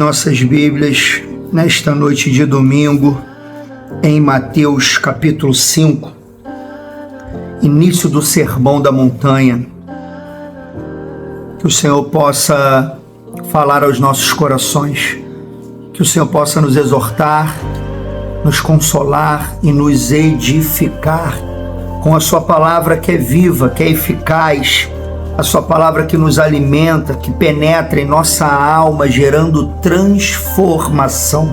Nossas Bíblias nesta noite de domingo em Mateus capítulo 5, início do Sermão da Montanha. Que o Senhor possa falar aos nossos corações, que o Senhor possa nos exortar, nos consolar e nos edificar com a sua palavra que é viva, que é eficaz, a sua palavra que nos alimenta, que penetra em nossa alma, gerando transformação.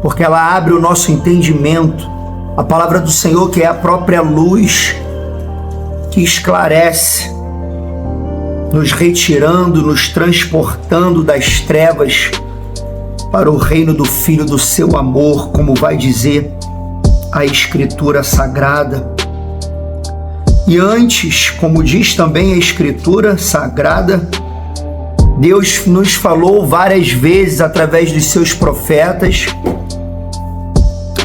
Porque ela abre o nosso entendimento. A palavra do Senhor, que é a própria luz, que esclarece, nos retirando, nos transportando das trevas para o reino do Filho do seu amor, como vai dizer a Escritura Sagrada. E antes, como diz também a Escritura Sagrada, Deus nos falou várias vezes através dos seus profetas,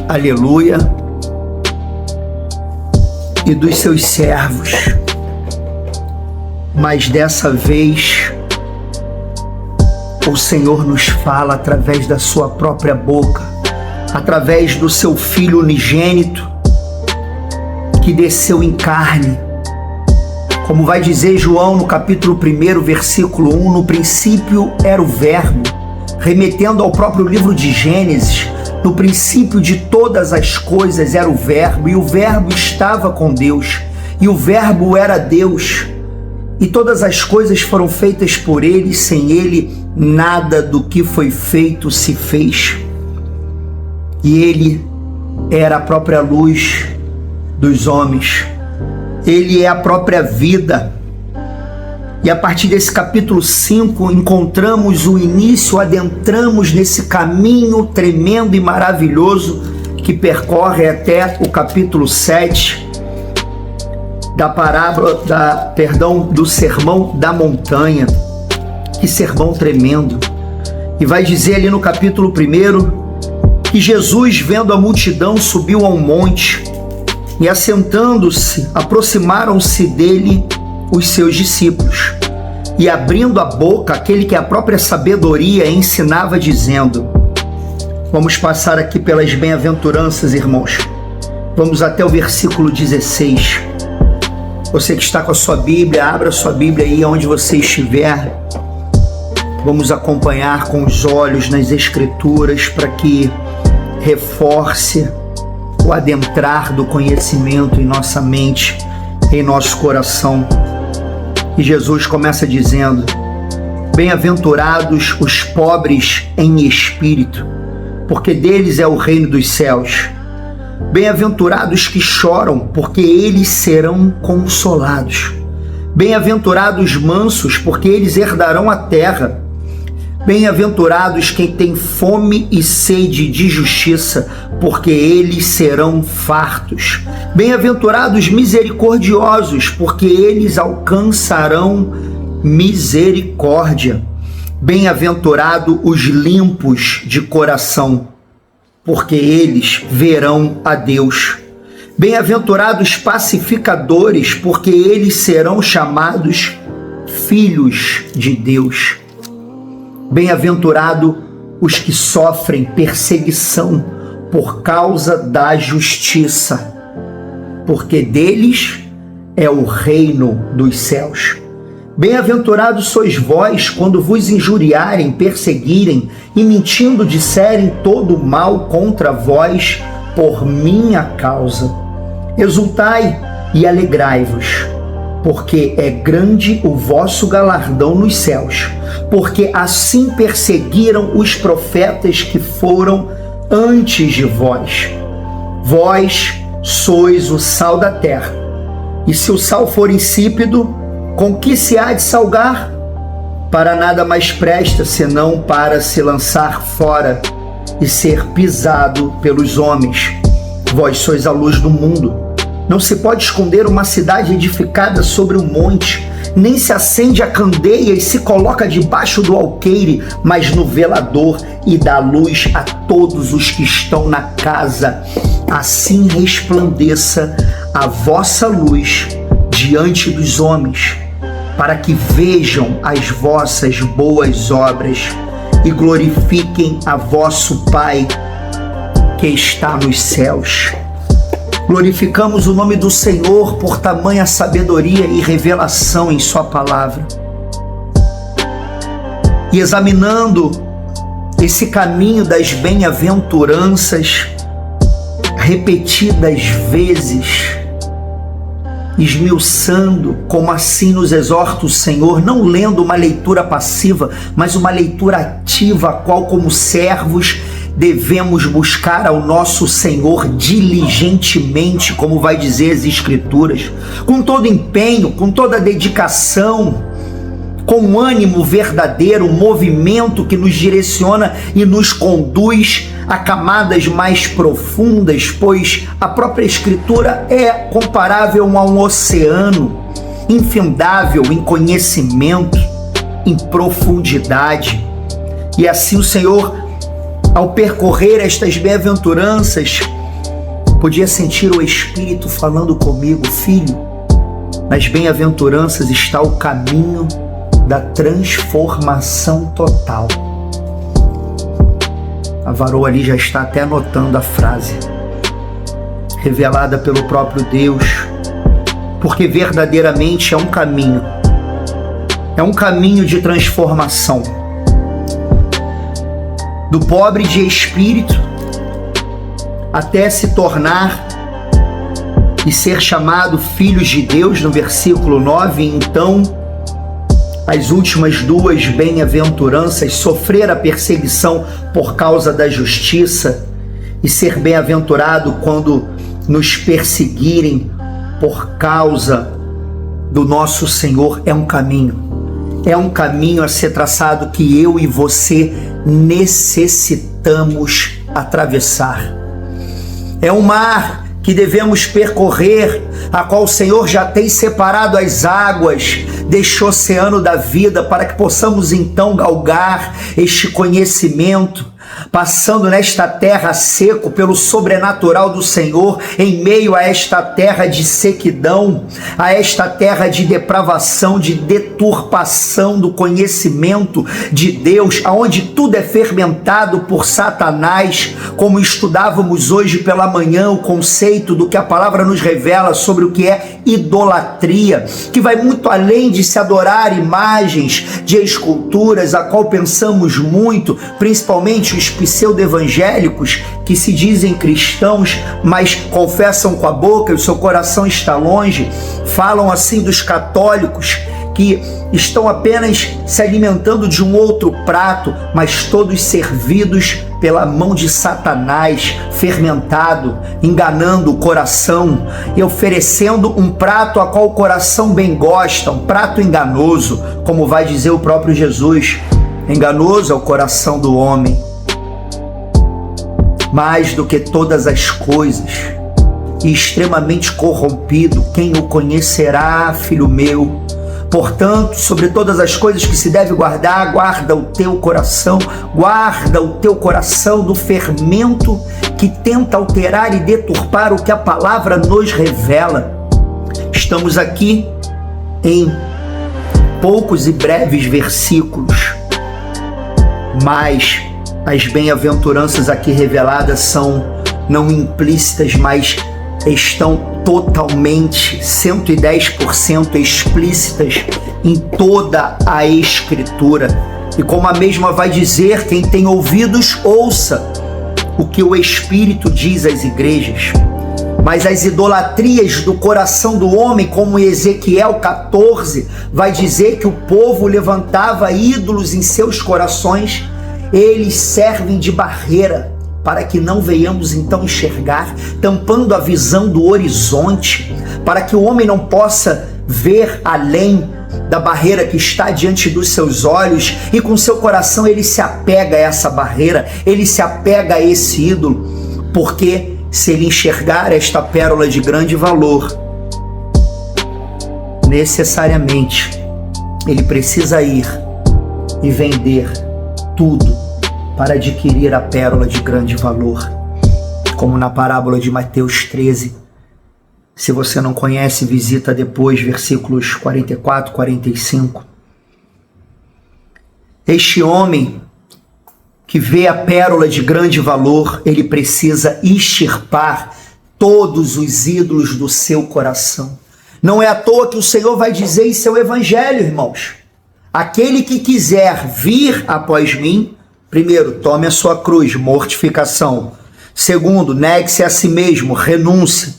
aleluia, e dos seus servos. Mas dessa vez, o Senhor nos fala através da sua própria boca, através do seu Filho unigênito, que desceu em carne. Como vai dizer João no capítulo 1, versículo 1, no princípio era o Verbo, remetendo ao próprio livro de Gênesis. No princípio de todas as coisas era o Verbo, e o Verbo estava com Deus, e o Verbo era Deus, e todas as coisas foram feitas por ele, sem ele nada do que foi feito se fez. E ele era a própria luz dos homens, ele é a própria vida. E a partir desse capítulo 5 encontramos o início, adentramos nesse caminho tremendo e maravilhoso que percorre até o capítulo 7 da parábola, do Sermão da Montanha. Que sermão tremendo! E vai dizer ali no capítulo 1 que Jesus, vendo a multidão, subiu a um monte, e assentando-se, aproximaram-se dele os seus discípulos. E abrindo a boca, aquele que é a própria sabedoria ensinava, dizendo... Vamos passar aqui pelas bem-aventuranças, irmãos. Vamos até o versículo 16. Você que está com a sua Bíblia, abra a sua Bíblia aí onde você estiver. Vamos acompanhar com os olhos nas Escrituras para que reforce o adentrar do conhecimento em nossa mente, em nosso coração. E Jesus começa dizendo: bem-aventurados os pobres em espírito, porque deles é o reino dos céus. Bem-aventurados que choram, porque eles serão consolados. Bem-aventurados mansos, porque eles herdarão a terra. Bem-aventurados quem tem fome e sede de justiça, porque eles serão fartos. Bem-aventurados misericordiosos, porque eles alcançarão misericórdia. Bem-aventurados os limpos de coração, porque eles verão a Deus. Bem-aventurados pacificadores, porque eles serão chamados filhos de Deus. Bem-aventurados os que sofrem perseguição por causa da justiça, porque deles é o reino dos céus. Bem-aventurados sois vós quando vos injuriarem, perseguirem e mentindo disserem todo mal contra vós por minha causa. Exultai e alegrai-vos, porque é grande o vosso galardão nos céus, porque assim perseguiram os profetas que foram antes de vós. Vós sois o sal da terra, e se o sal for insípido, com que se há de salgar? Para nada mais presta, senão para se lançar fora e ser pisado pelos homens. Vós sois a luz do mundo. Não se pode esconder uma cidade edificada sobre um monte, nem se acende a candeia e se coloca debaixo do alqueire, mas no velador, e dá luz a todos os que estão na casa. Assim resplandeça a vossa luz diante dos homens, para que vejam as vossas boas obras e glorifiquem a vosso Pai que está nos céus. Glorificamos o nome do Senhor por tamanha sabedoria e revelação em sua palavra. E examinando esse caminho das bem-aventuranças, repetidas vezes, esmiuçando, como assim nos exorta o Senhor, não lendo uma leitura passiva, mas uma leitura ativa, a qual como servos devemos buscar ao nosso Senhor diligentemente, como vai dizer as Escrituras, com todo empenho, com toda dedicação, com um ânimo verdadeiro, um movimento que nos direciona e nos conduz a camadas mais profundas, pois a própria Escritura é comparável a um oceano, infindável em conhecimento, em profundidade. E assim o Senhor, ao percorrer estas bem-aventuranças, podia sentir o Espírito falando comigo: filho, nas bem-aventuranças está o caminho da transformação total. A varoa ali já está até anotando a frase, revelada pelo próprio Deus, porque verdadeiramente é um caminho de transformação, do pobre de espírito até se tornar e ser chamado filhos de Deus, no versículo 9, então as últimas duas bem-aventuranças, sofrer a perseguição por causa da justiça e ser bem-aventurado quando nos perseguirem por causa do nosso Senhor, é um caminho a ser traçado que eu e você necessitamos atravessar. É um mar que devemos percorrer, a qual o Senhor já tem separado as águas deste oceano da vida, para que possamos então galgar este conhecimento, passando nesta terra seco pelo sobrenatural do Senhor, em meio a esta terra de sequidão, a esta terra de depravação, de deturpação do conhecimento de Deus, aonde tudo é fermentado por Satanás, como estudávamos hoje pela manhã, o conceito do que a palavra nos revela sobre o que é idolatria, que vai muito além de se adorar imagens de esculturas, a qual pensamos muito, principalmente os pseudo-evangélicos que se dizem cristãos, mas confessam com a boca e o seu coração está longe. Falam assim dos católicos que estão apenas se alimentando de um outro prato, mas todos servidos pela mão de Satanás, fermentado, enganando o coração e oferecendo um prato a qual o coração bem gosta, um prato enganoso, como vai dizer o próprio Jesus. Enganoso é o coração do homem, mais do que todas as coisas, e extremamente corrompido. Quem o conhecerá, filho meu? Portanto, sobre todas as coisas que se deve guardar, guarda o teu coração do fermento que tenta alterar e deturpar o que a palavra nos revela. Estamos aqui em poucos e breves versículos, mas as bem-aventuranças aqui reveladas são não implícitas, mas estão totalmente, 110% explícitas em toda a Escritura. E como a mesma vai dizer, quem tem ouvidos, ouça o que o Espírito diz às igrejas. Mas as idolatrias do coração do homem, como em Ezequiel 14, vai dizer que o povo levantava ídolos em seus corações. Eles servem de barreira para que não venhamos então enxergar, tampando a visão do horizonte, para que o homem não possa ver além da barreira que está diante dos seus olhos, e com seu coração ele se apega a essa barreira, ele se apega a esse ídolo, porque se ele enxergar esta pérola de grande valor, necessariamente ele precisa ir e vender tudo para adquirir a pérola de grande valor. Como na parábola de Mateus 13, Se você não conhece, visita depois versículos 44, 45. Este homem que vê a pérola de grande valor, ele precisa extirpar todos os ídolos do seu coração. Não é à toa que o Senhor vai dizer em seu evangelho, irmãos: aquele que quiser vir após mim, primeiro, tome a sua cruz, mortificação. Segundo, negue-se a si mesmo, renúncia.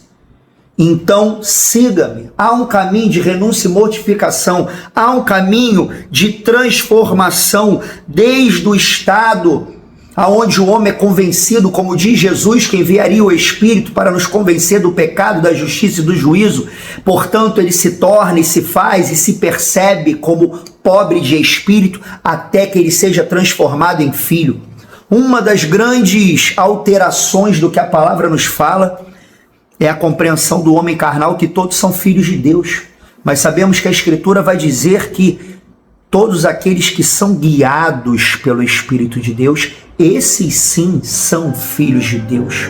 Então, siga-me. Há um caminho de renúncia e mortificação. Há um caminho de transformação desde o estado aonde o homem é convencido, como diz Jesus, que enviaria o Espírito para nos convencer do pecado, da justiça e do juízo. Portanto, ele se torna e se faz e se percebe como pobre de espírito até que ele seja transformado em filho. Uma das grandes alterações do que a palavra nos fala é a compreensão do homem carnal, que todos são filhos de Deus. Mas sabemos que a Escritura vai dizer que todos aqueles que são guiados pelo Espírito de Deus, esses sim são filhos de Deus.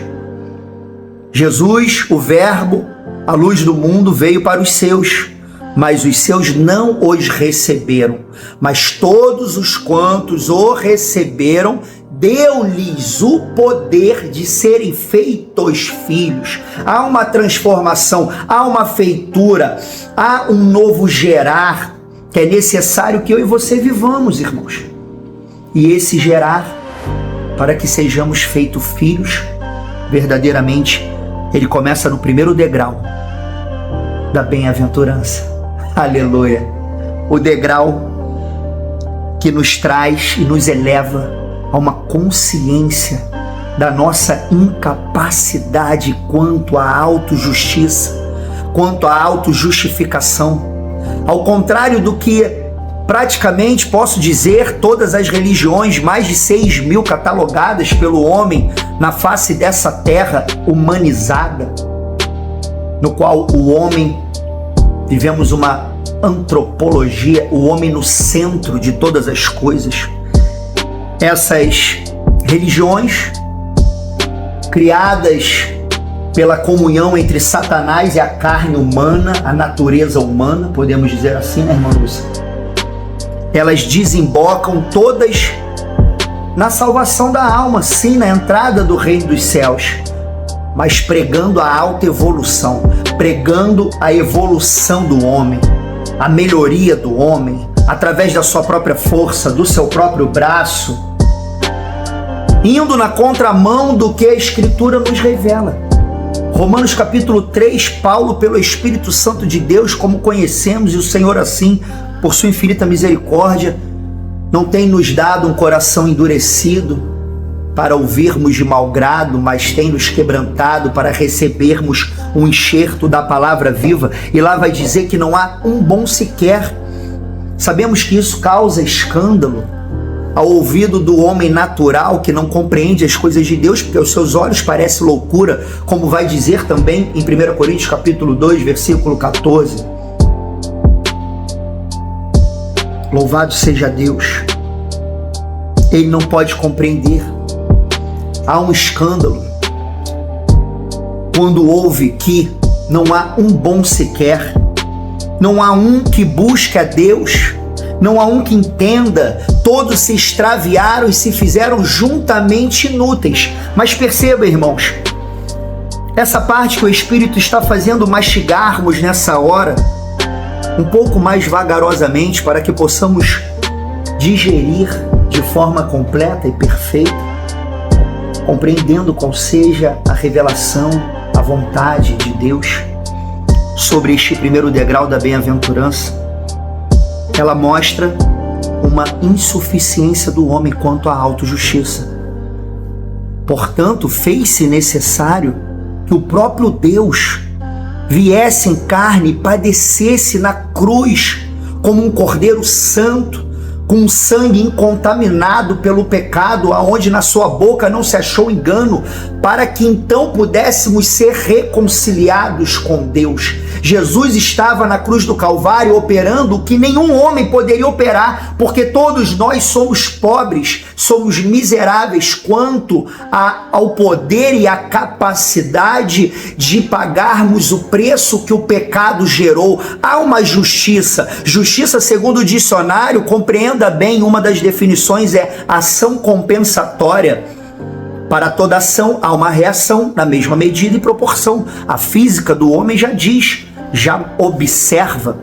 Jesus, o Verbo, a luz do mundo, veio para os seus, mas os seus não os receberam. Mas todos os quantos o receberam, deu-lhes o poder de serem feitos filhos. Há uma transformação, há uma feitura, há um novo gerar que é necessário que eu e você vivamos, irmãos. E esse gerar, para que sejamos feitos filhos, verdadeiramente, ele começa no primeiro degrau da bem-aventurança. Aleluia! O degrau que nos traz e nos eleva a uma consciência da nossa incapacidade quanto à autojustiça, quanto à autojustificação. Ao contrário do que praticamente posso dizer todas as religiões, mais de 6.000 catalogadas pelo homem na face dessa terra humanizada, no qual o homem, vivemos uma antropologia, o homem no centro de todas as coisas. Essas religiões criadas pela comunhão entre Satanás e a carne humana, a natureza humana, podemos dizer assim, né, irmã Lúcia? Elas desembocam todas na salvação da alma, sim, na entrada do reino dos céus, mas pregando a alta evolução, pregando a evolução do homem, a melhoria do homem, através da sua própria força, do seu próprio braço, indo na contramão do que a Escritura nos revela. Romanos capítulo 3, Paulo, pelo Espírito Santo de Deus, como conhecemos, e o Senhor assim, por sua infinita misericórdia, não tem nos dado um coração endurecido para ouvirmos de mau grado, mas tem nos quebrantado para recebermos um enxerto da palavra viva. E lá vai dizer que não há um bom sequer. Sabemos que isso causa escândalo ao ouvido do homem natural que não compreende as coisas de Deus, porque aos seus olhos parece loucura, como vai dizer também em 1 Coríntios capítulo 2, versículo 14. Louvado seja Deus. Ele não pode compreender. Há um escândalo quando ouve que não há um bom sequer, não há um que busque a Deus, não há um que entenda. Todos se extraviaram e se fizeram juntamente inúteis. Mas perceba, irmãos, essa parte que o Espírito está fazendo mastigarmos nessa hora, um pouco mais vagarosamente, para que possamos digerir de forma completa e perfeita, compreendendo qual seja a revelação, a vontade de Deus sobre este primeiro degrau da bem-aventurança. Ela mostra uma insuficiência do homem quanto à autojustiça. Portanto, fez-se necessário que o próprio Deus viesse em carne e padecesse na cruz como um cordeiro santo, com sangue incontaminado pelo pecado, aonde na sua boca não se achou engano, para que então pudéssemos ser reconciliados com Deus. Jesus estava na cruz do Calvário operando o que nenhum homem poderia operar, porque todos nós somos pobres, somos miseráveis quanto ao poder e à capacidade de pagarmos o preço que o pecado gerou. Há uma justiça. Justiça, segundo o dicionário, compreenda bem, uma das definições é ação compensatória. Para toda ação há uma reação na mesma medida e proporção. A física do homem já diz, já observa.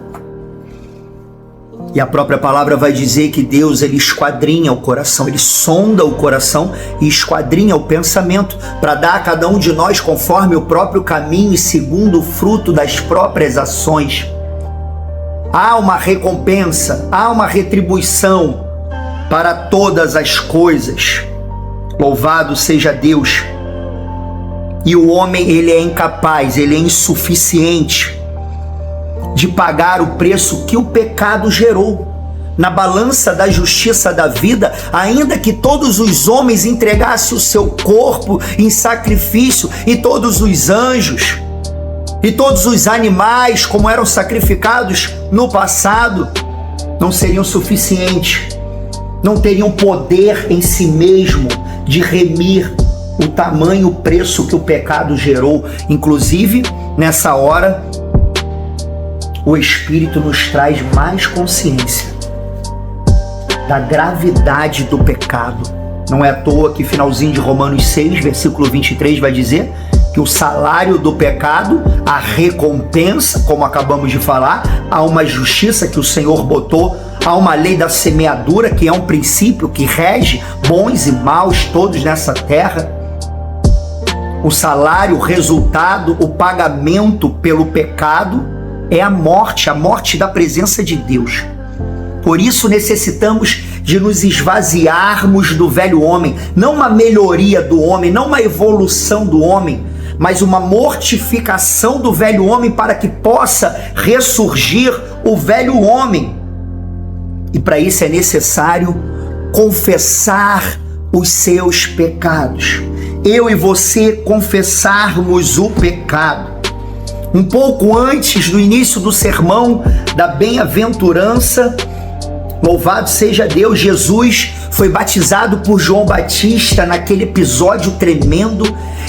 E a própria palavra vai dizer que Deus, ele esquadrinha o coração, ele sonda o coração e esquadrinha o pensamento para dar a cada um de nós conforme o próprio caminho e segundo o fruto das próprias ações. Há uma recompensa, há uma retribuição para todas as coisas. Louvado seja Deus. E o homem, ele é incapaz, ele é insuficiente de pagar o preço que o pecado gerou. Na balança da justiça da vida, ainda que todos os homens entregassem o seu corpo em sacrifício, e todos os anjos, e todos os animais, como eram sacrificados no passado, não seriam suficientes, não teriam poder em si mesmo de remir o tamanho preço que o pecado gerou. Inclusive, nessa hora, o Espírito nos traz mais consciência da gravidade do pecado. Não é à toa que finalzinho de Romanos 6, versículo 23, vai dizer que o salário do pecado, a recompensa, como acabamos de falar, há uma justiça que o Senhor botou, há uma lei da semeadura, que é um princípio que rege bons e maus todos nessa terra. O salário, o resultado, o pagamento pelo pecado é a morte da presença de Deus. Por isso necessitamos de nos esvaziarmos do velho homem, não uma melhoria do homem, não uma evolução do homem, mas uma mortificação do velho homem para que possa ressurgir o velho homem. E para isso é necessário confessar os seus pecados. Eu e você confessarmos o pecado. Um pouco antes do início do sermão da bem-aventurança, louvado seja Deus, Jesus foi batizado por João Batista naquele episódio tremendo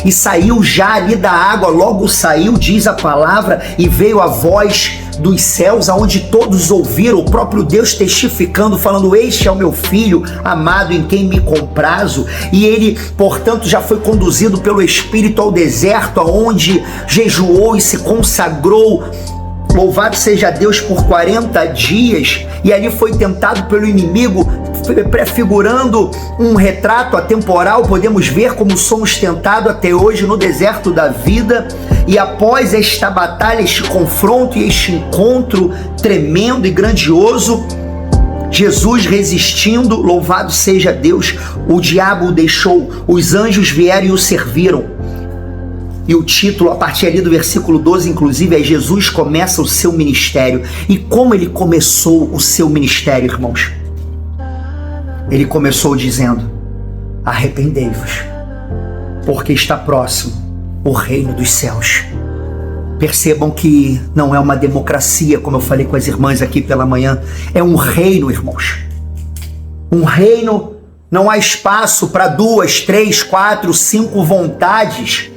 e saiu já ali da água, logo saiu, diz a palavra, e veio a voz dos céus, aonde todos ouviram, o próprio Deus testificando, falando: este é o meu filho amado em quem me comprazo. E ele, portanto, já foi conduzido pelo Espírito ao deserto, aonde jejuou e se consagrou, louvado seja Deus, por 40 dias, e ali foi tentado pelo inimigo, prefigurando um retrato atemporal. Podemos ver como somos tentados até hoje no deserto da vida. E após esta batalha, este confronto e este encontro tremendo e grandioso, Jesus resistindo, louvado seja Deus, o diabo o deixou, os anjos vieram e o serviram. E o título, a partir ali do versículo 12, inclusive, é: Jesus começa o seu ministério. E como ele começou o seu ministério, irmãos? Ele começou dizendo: arrependei-vos, porque está próximo o reino dos céus. Percebam que não é uma democracia, como eu falei com as irmãs aqui pela manhã, é um reino, irmãos. Um reino, não há espaço para 2, 3, 4, 5 vontades.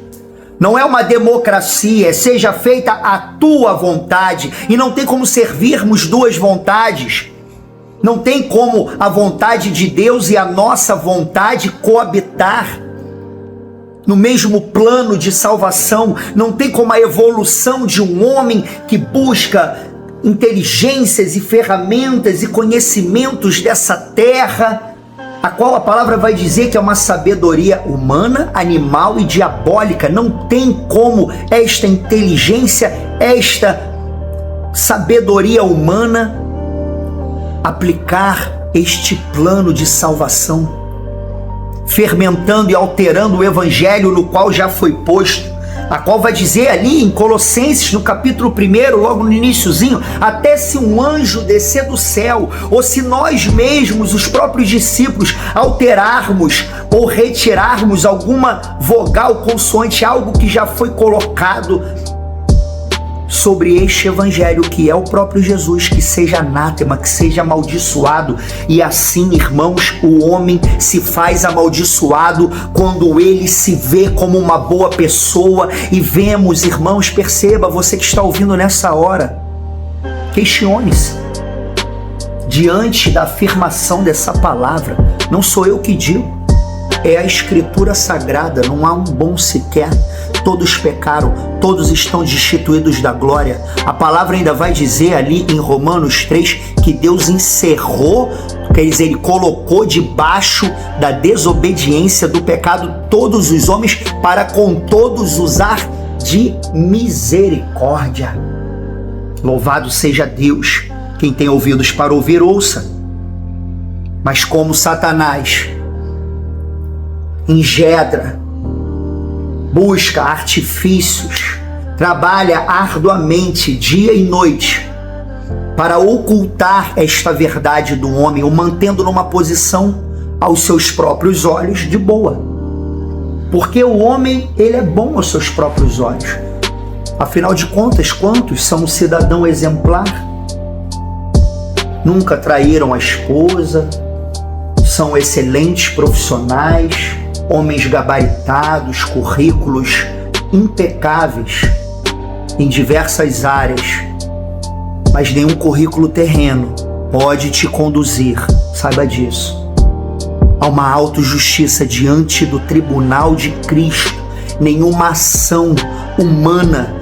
Não é uma democracia, seja feita a tua vontade. E não tem como servirmos duas vontades. Não tem como a vontade de Deus e a nossa vontade coabitar no mesmo plano de salvação. Não tem como a evolução de um homem que busca inteligências e ferramentas e conhecimentos dessa terra, a qual a palavra vai dizer que é uma sabedoria humana, animal e diabólica. Não tem como esta inteligência, esta sabedoria humana aplicar este plano de salvação, fermentando e alterando o evangelho no qual já foi posto a qual vai dizer ali em Colossenses, no capítulo 1, logo no iniciozinho, até se um anjo descer do céu, ou se nós mesmos, os próprios discípulos, alterarmos ou retirarmos alguma vogal, consoante, algo que já foi colocado sobre este evangelho, que é o próprio Jesus, que seja anátema, que seja amaldiçoado. E assim, irmãos, o homem se faz amaldiçoado quando ele se vê como uma boa pessoa. E vemos, irmãos, perceba, você que está ouvindo nessa hora, questione-se diante da afirmação dessa palavra. Não sou eu que digo, é a Escritura Sagrada. Não há um bom sequer, todos pecaram, todos estão destituídos da glória. A palavra ainda vai dizer ali em Romanos 3 que Deus encerrou, quer dizer, ele colocou debaixo da desobediência, do pecado, todos os homens, para com todos usar de misericórdia. Louvado seja Deus. Quem tem ouvidos para ouvir, ouça. Mas como Satanás engedra, busca artifícios, trabalha arduamente dia e noite para ocultar esta verdade do homem, o mantendo numa posição aos seus próprios olhos de boa. Porque o homem, ele é bom aos seus próprios olhos. Afinal de contas, quantos são um cidadão exemplar? Nunca traíram a esposa, são excelentes profissionais, homens gabaritados, currículos impecáveis em diversas áreas, mas nenhum currículo terreno pode te conduzir, saiba disso, a uma autojustiça diante do tribunal de Cristo. Nenhuma ação humana,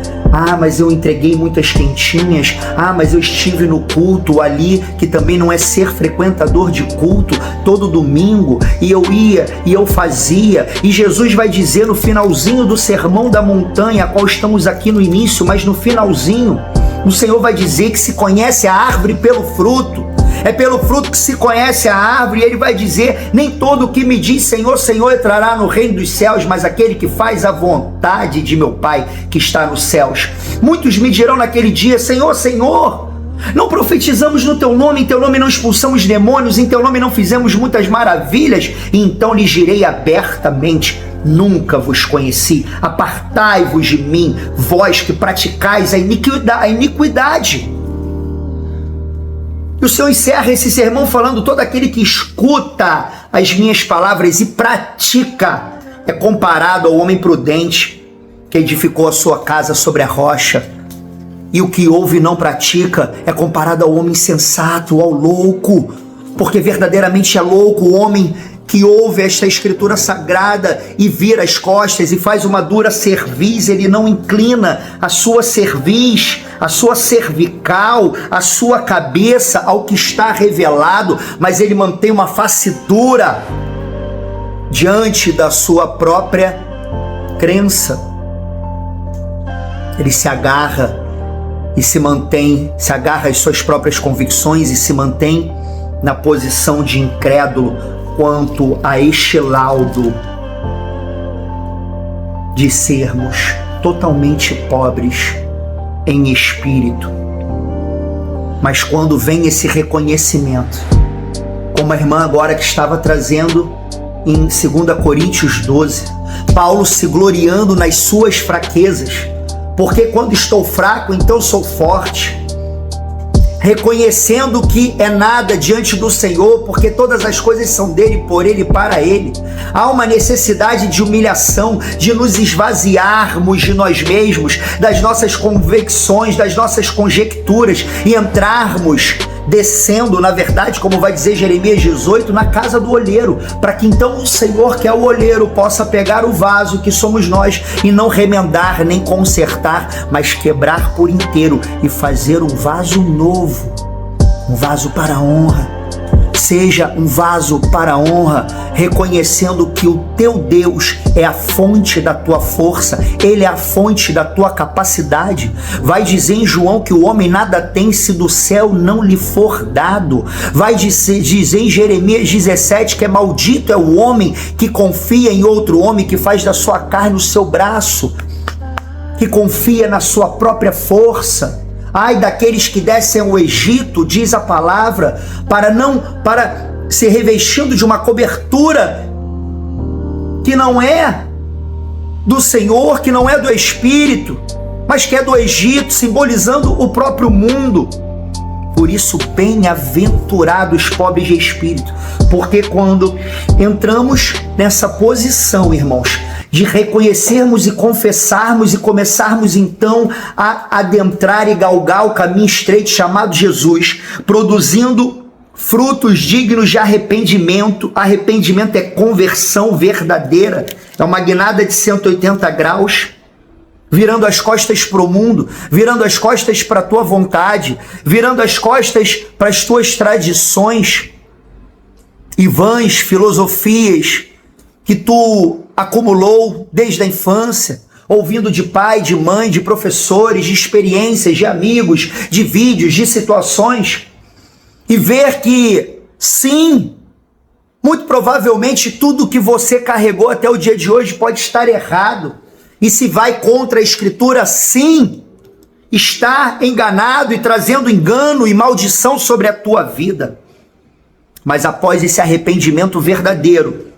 mas eu entreguei muitas quentinhas, mas eu estive no culto ali, que também não é ser frequentador de culto, todo domingo, e eu ia, e eu fazia, e Jesus vai dizer no finalzinho do Sermão da Montanha, a qual estamos aqui no início, mas no finalzinho, o Senhor vai dizer que se conhece a árvore pelo fruto. É pelo fruto que se conhece a árvore. E ele vai dizer: nem todo o que me diz Senhor, Senhor entrará no reino dos céus, mas aquele que faz a vontade de meu Pai que está nos céus. Muitos me dirão naquele dia: Senhor, Senhor, não profetizamos no teu nome, em teu nome não expulsamos demônios, em teu nome não fizemos muitas maravilhas? E então lhes direi abertamente: nunca vos conheci, apartai-vos de mim, vós que praticais a iniquidade. E o Senhor encerra esse sermão falando: todo aquele que escuta as minhas palavras e pratica é comparado ao homem prudente que edificou a sua casa sobre a rocha. E o que ouve e não pratica é comparado ao homem insensato, ao louco, porque verdadeiramente é louco o homem que ouve esta escritura sagrada e vira as costas e faz uma dura cerviz. Ele não inclina a sua cerviz, a sua cervical, a sua cabeça ao que está revelado, mas ele mantém uma face dura diante da sua própria crença. Ele se agarra e se mantém, se agarra às suas próprias convicções e se mantém na posição de incrédulo quanto a este laudo de sermos totalmente pobres em espírito. Mas quando vem esse reconhecimento, como a irmã agora que estava trazendo em 2 Coríntios 12, Paulo se gloriando nas suas fraquezas, porque quando estou fraco, então sou forte, reconhecendo que é nada diante do Senhor, porque todas as coisas são dele, por ele e para ele. Há uma necessidade de humilhação, de nos esvaziarmos de nós mesmos, das nossas convicções, das nossas conjecturas, e entrarmos descendo, na verdade, como vai dizer Jeremias 18, na casa do olheiro, para que então o Senhor, que é o olheiro, possa pegar o vaso que somos nós e não remendar nem consertar, mas quebrar por inteiro e fazer um vaso novo, um vaso para a honra. Seja um vaso para a honra, reconhecendo que o teu Deus é a fonte da tua força, Ele é a fonte da tua capacidade. Vai dizer em João que o homem nada tem se do céu não lhe for dado. Vai dizer em Jeremias 17 que é maldito é o homem que confia em outro homem, que faz da sua carne o seu braço. que confia na sua própria força. Ai daqueles que descem ao Egito, diz a palavra, para se revestindo de uma cobertura que não é do Senhor, que não é do Espírito, mas que é do Egito, simbolizando o próprio mundo. Por isso, bem-aventurados pobres de espírito, porque quando entramos nessa posição, irmãos, de reconhecermos e confessarmos e começarmos então a adentrar e galgar o caminho estreito chamado Jesus, produzindo frutos dignos de arrependimento. Arrependimento é conversão verdadeira, é uma guinada de 180 graus, virando as costas para o mundo, virando as costas para a tua vontade, virando as costas para as tuas tradições e vãs filosofias que tu acumulou desde a infância, ouvindo de pai, de mãe, de professores, de experiências, de amigos, de vídeos, de situações, e ver que, sim, muito provavelmente tudo que você carregou até o dia de hoje pode estar errado, e se vai contra a Escritura, sim, está enganado e trazendo engano e maldição sobre a tua vida. Mas após esse arrependimento verdadeiro,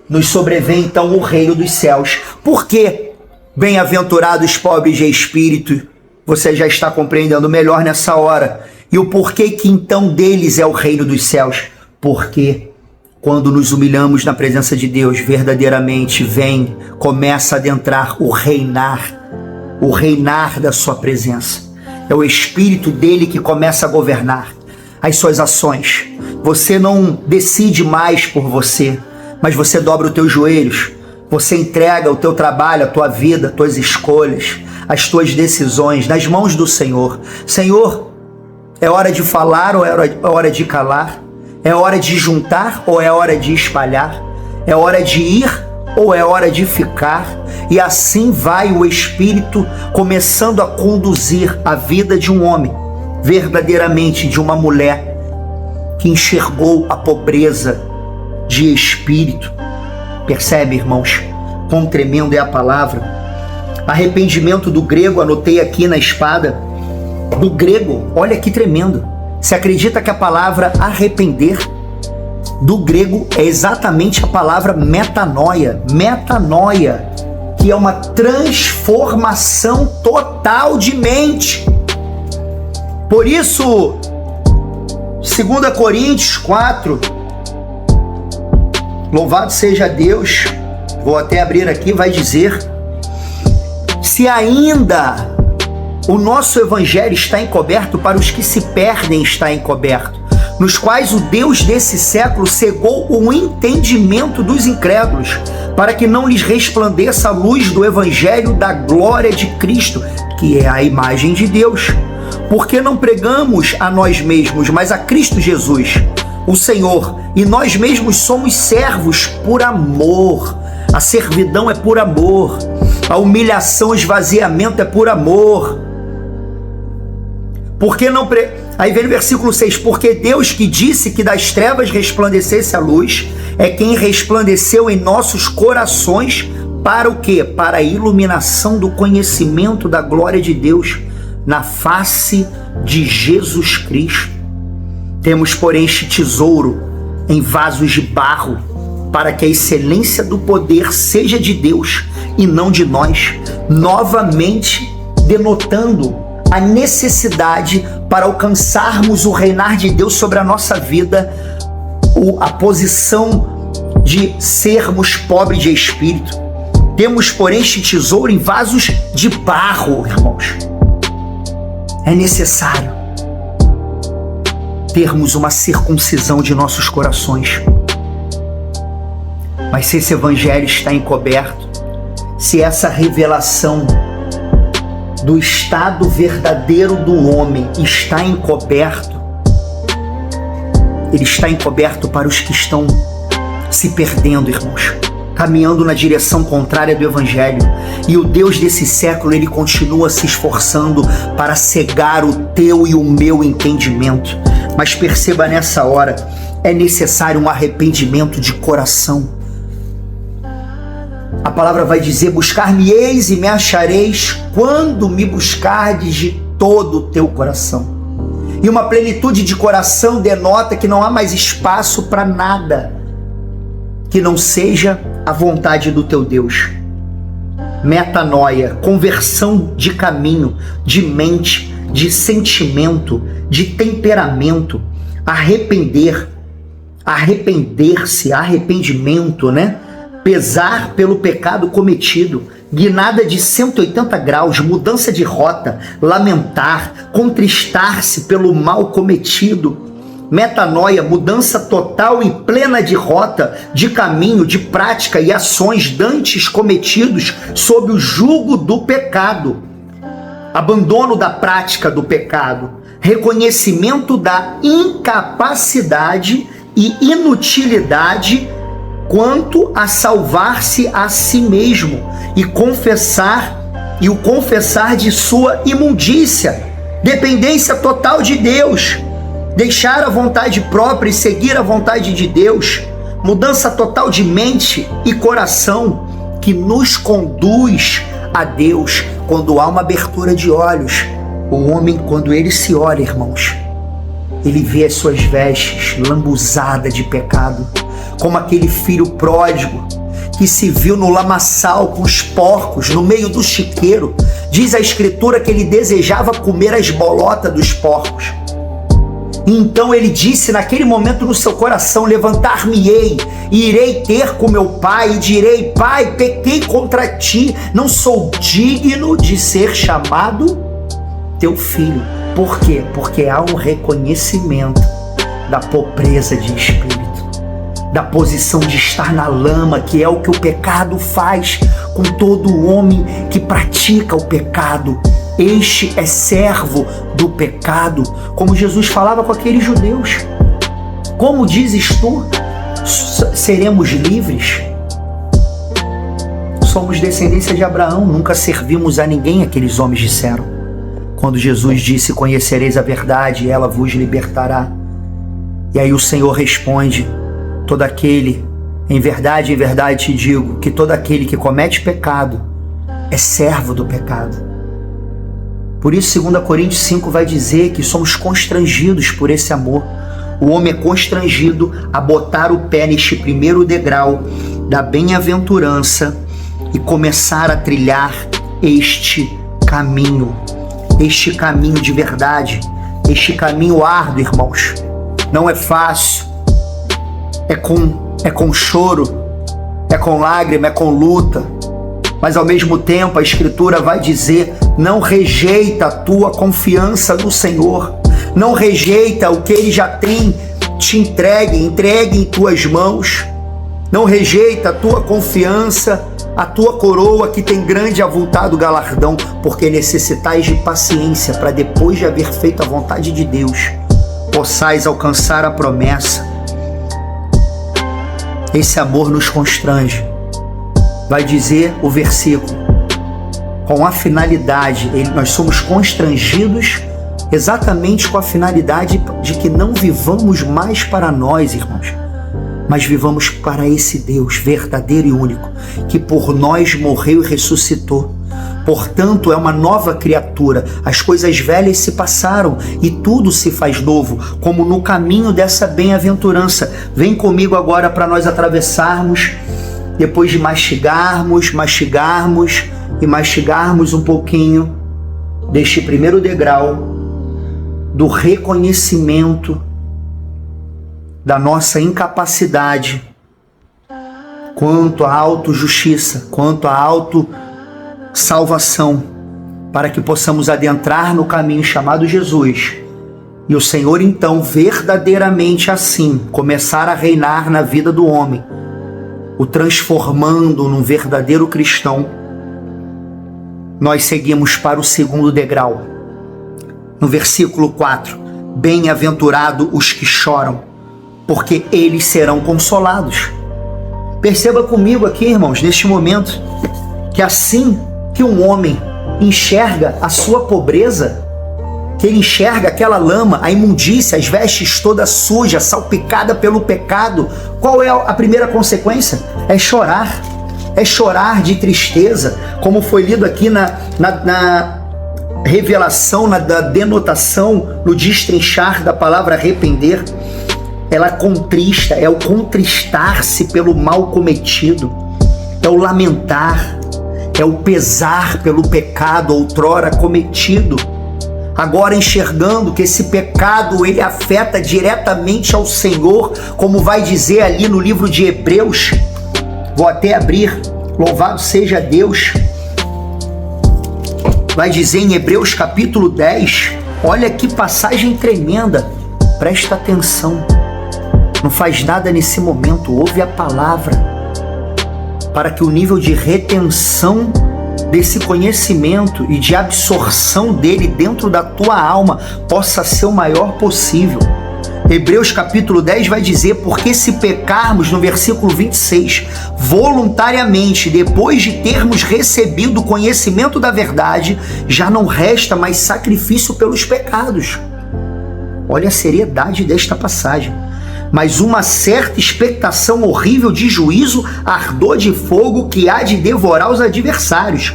nos sobrevém então o reino dos céus. Por quê? Bem-aventurados pobres de espírito, você já está compreendendo melhor nessa hora. E o porquê que então deles é o reino dos céus? Porque quando nos humilhamos na presença de Deus, verdadeiramente começa a adentrar o reinar da sua presença. É o Espírito dele que começa a governar as suas ações. Você não decide mais por você, mas você dobra os teus joelhos, você entrega o teu trabalho, a tua vida, as tuas escolhas, as tuas decisões nas mãos do Senhor. Senhor, é hora de falar ou é hora de calar? É hora de juntar ou é hora de espalhar? É hora de ir ou é hora de ficar? E assim vai o Espírito começando a conduzir a vida de um homem, verdadeiramente de uma mulher que enxergou a pobreza de espírito. Percebe, irmãos, quão tremendo é a palavra? Arrependimento do grego, anotei aqui na espada, do grego, olha que tremendo. Você acredita que a palavra arrepender do grego é exatamente a palavra metanoia, que é uma transformação total de mente. Por isso, 2 Coríntios 4, louvado seja Deus, vou até abrir aqui, vai dizer: se ainda o nosso evangelho está encoberto, para os que se perdem está encoberto, nos quais o Deus desse século cegou o entendimento dos incrédulos, para que não lhes resplandeça a luz do evangelho da glória de Cristo, que é a imagem de Deus. Porque não pregamos a nós mesmos, mas a Cristo Jesus, o Senhor, e nós mesmos somos servos por amor. A servidão é por amor, a humilhação, o esvaziamento é por amor. Porque não Aí vem o versículo 6, porque Deus que disse que das trevas resplandecesse a luz, é quem resplandeceu em nossos corações para o quê? Para a iluminação do conhecimento da glória de Deus na face de Jesus Cristo. Temos, porém, este tesouro em vasos de barro, para que a excelência do poder seja de Deus e não de nós, novamente denotando a necessidade para alcançarmos o reinar de Deus sobre a nossa vida, a posição de sermos pobres de espírito. Temos, porém, este tesouro em vasos de barro, irmãos. É necessário termos uma circuncisão de nossos corações. Mas se esse evangelho está encoberto, se essa revelação do estado verdadeiro do homem está encoberto, ele está encoberto para os que estão se perdendo, irmãos, caminhando na direção contrária do evangelho. E o Deus desse século, ele continua se esforçando para cegar o teu e o meu entendimento. Mas perceba, nessa hora, é necessário um arrependimento de coração. A palavra vai dizer: buscar-me-eis e me achareis quando me buscardes de todo o teu coração. E uma plenitude de coração denota que não há mais espaço para nada que não seja a vontade do teu Deus. Metanoia, conversão de caminho, de mente, de sentimento, de temperamento. Arrepender-se, arrependimento, né? Pesar pelo pecado cometido, guinada de 180 graus, mudança de rota, lamentar, contristar-se pelo mal cometido. Metanoia, mudança total e plena de rota, de caminho, de prática e ações dantes cometidos sob o jugo do pecado. Abandono da prática do pecado, reconhecimento da incapacidade e inutilidade quanto a salvar-se a si mesmo e o confessar de sua imundícia, dependência total de Deus, deixar a vontade própria e seguir a vontade de Deus, mudança total de mente e coração que nos conduz a Deus. Quando há uma abertura de olhos, o homem, quando ele se olha, irmãos, ele vê as suas vestes lambuzadas de pecado, como aquele filho pródigo que se viu no lamaçal com os porcos, no meio do chiqueiro. Diz a Escritura que ele desejava comer as bolotas dos porcos. Então ele disse naquele momento no seu coração: levantar-me-ei e irei ter com meu pai e direi: Pai, pequei contra ti, não sou digno de ser chamado teu filho. Por quê? Porque há um reconhecimento da pobreza de espírito, da posição de estar na lama, que é o que o pecado faz com todo homem que pratica o pecado. Este é servo do pecado, como Jesus falava com aqueles judeus. Como dizes tu, seremos livres? Somos descendência de Abraão, nunca servimos a ninguém, aqueles homens disseram. Quando Jesus disse: conhecereis a verdade e ela vos libertará. E aí o Senhor responde: todo aquele, em verdade te digo, que todo aquele que comete pecado é servo do pecado. Por isso 2 Coríntios 5 vai dizer que somos constrangidos por esse amor. O homem é constrangido a botar o pé neste primeiro degrau da bem-aventurança e começar a trilhar este caminho de verdade, este caminho árduo, irmãos. Não é fácil, é com choro, é com lágrima, é com luta, mas ao mesmo tempo a Escritura vai dizer: não rejeita a tua confiança no Senhor, não rejeita o que Ele já tem te entregue em tuas mãos, não rejeita a tua confiança, a tua coroa que tem grande e avultado galardão, porque necessitais de paciência para, depois de haver feito a vontade de Deus, possais alcançar a promessa. Esse amor nos constrange. Vai dizer o versículo: com a finalidade, nós somos constrangidos exatamente com a finalidade de que não vivamos mais para nós, irmãos, mas vivamos para esse Deus verdadeiro e único, que por nós morreu e ressuscitou. Portanto, é uma nova criatura. As coisas velhas se passaram e tudo se faz novo, como no caminho dessa bem-aventurança. Vem comigo agora para nós atravessarmos, depois de mastigarmos um pouquinho deste primeiro degrau do reconhecimento da nossa incapacidade quanto à autojustiça, quanto à autosalvação, para que possamos adentrar no caminho chamado Jesus e o Senhor então verdadeiramente assim começar a reinar na vida do homem, o transformando num verdadeiro cristão. Nós seguimos para o segundo degrau. No versículo 4: bem-aventurado os que choram, porque eles serão consolados. Perceba comigo aqui, irmãos, neste momento, que assim que um homem enxerga a sua pobreza, que ele enxerga aquela lama, a imundícia, as vestes todas sujas, salpicada pelo pecado, qual é a primeira consequência? É chorar. é chorar de tristeza, como foi lido aqui na revelação, na denotação, no destrinchar da palavra arrepender. Ela contrista, é o contristar-se pelo mal cometido, é o lamentar, é o pesar pelo pecado outrora cometido. Agora enxergando que esse pecado ele afeta diretamente ao Senhor, como vai dizer ali no livro de Hebreus. Vou até abrir, louvado seja Deus. Vai dizer em Hebreus capítulo 10, olha que passagem tremenda, presta atenção. Não faz nada nesse momento, ouve a palavra, para que o nível de retenção desse conhecimento e de absorção dele dentro da tua alma possa ser o maior possível. Hebreus capítulo 10 vai dizer, porque se pecarmos, no versículo 26, voluntariamente, depois de termos recebido o conhecimento da verdade, já não resta mais sacrifício pelos pecados. Olha a seriedade desta passagem. Mas uma certa expectação horrível de juízo, ardor de fogo que há de devorar os adversários.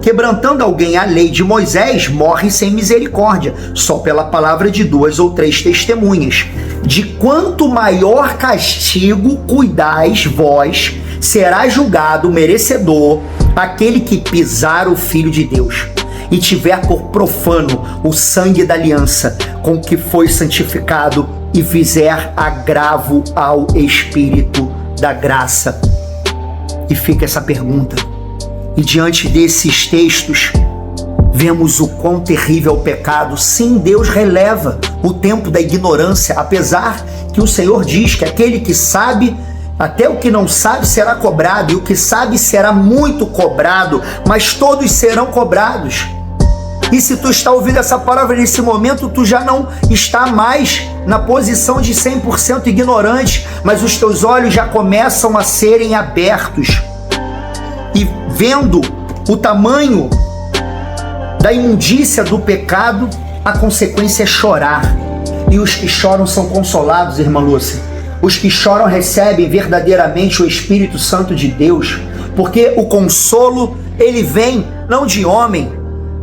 Quebrantando alguém a lei de Moisés, morre sem misericórdia, só pela palavra de 2 ou 3 testemunhas. De quanto maior castigo cuidais vós, será julgado merecedor aquele que pisar o Filho de Deus e tiver por profano o sangue da aliança com que foi santificado e fizer agravo ao Espírito da graça. E fica essa pergunta. E diante desses textos, vemos o quão terrível é o pecado. Sim, Deus releva o tempo da ignorância, apesar que o Senhor diz que aquele que sabe, até o que não sabe será cobrado, e o que sabe será muito cobrado, mas todos serão cobrados. E se tu está ouvindo essa palavra nesse momento, tu já não está mais na posição de 100% ignorante, mas os teus olhos já começam a serem abertos. E vendo o tamanho da imundícia do pecado, a consequência é chorar. E os que choram são consolados, irmã Lúcia. Os que choram recebem verdadeiramente o Espírito Santo de Deus, porque o consolo, ele vem não de homem,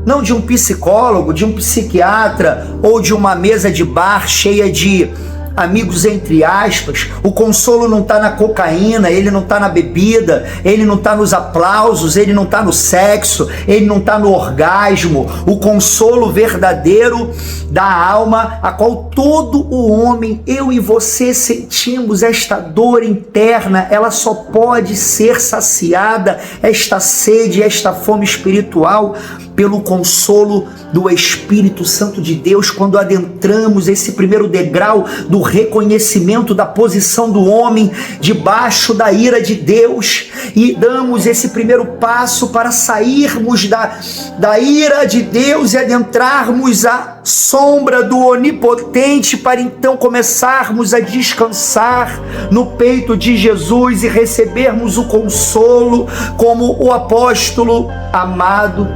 não de um psicólogo, de um psiquiatra ou de uma mesa de bar cheia de amigos entre aspas. O consolo não está na cocaína, ele não está na bebida, ele não está nos aplausos, ele não está no sexo, ele não está no orgasmo. O consolo verdadeiro da alma, a qual todo o homem, eu e você, sentimos esta dor interna, ela só pode ser saciada, esta sede, esta fome espiritual, pelo consolo do Espírito Santo de Deus, quando adentramos esse primeiro degrau do reconhecimento da posição do homem debaixo da ira de Deus e damos esse primeiro passo para sairmos da ira de Deus e adentrarmos a sombra do Onipotente, para então começarmos a descansar no peito de Jesus e recebermos o consolo como o apóstolo amado.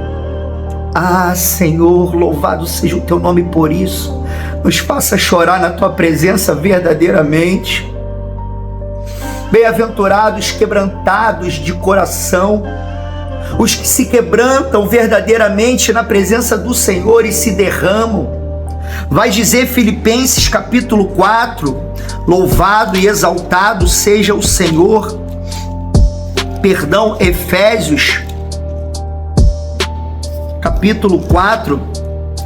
Ah, Senhor, louvado seja o teu nome por isso. Nos faça chorar na tua presença verdadeiramente. Bem-aventurados quebrantados de coração, os que se quebrantam verdadeiramente na presença do Senhor e se derramam. Vai dizer Filipenses capítulo 4, louvado e exaltado seja o Senhor. Perdão, Efésios capítulo 4,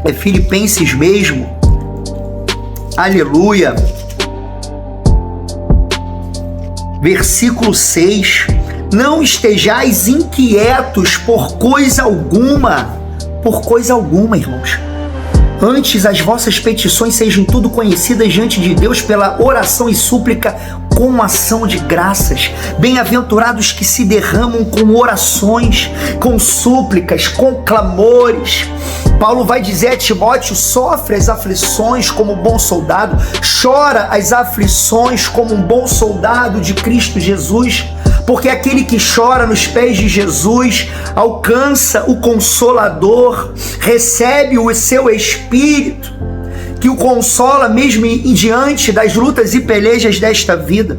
é Filipenses mesmo, aleluia, versículo 6, não estejais inquietos por coisa alguma, irmãos, antes as vossas petições sejam tudo conhecidas diante de Deus pela oração e súplica com ação de graças. Bem-aventurados que se derramam com orações, com súplicas, com clamores. Paulo vai dizer a Timóteo: sofre as aflições como um bom soldado, chora as aflições como um bom soldado de Cristo Jesus, porque aquele que chora nos pés de Jesus alcança o Consolador, recebe o seu Espírito, que o consola mesmo em diante das lutas e pelejas desta vida.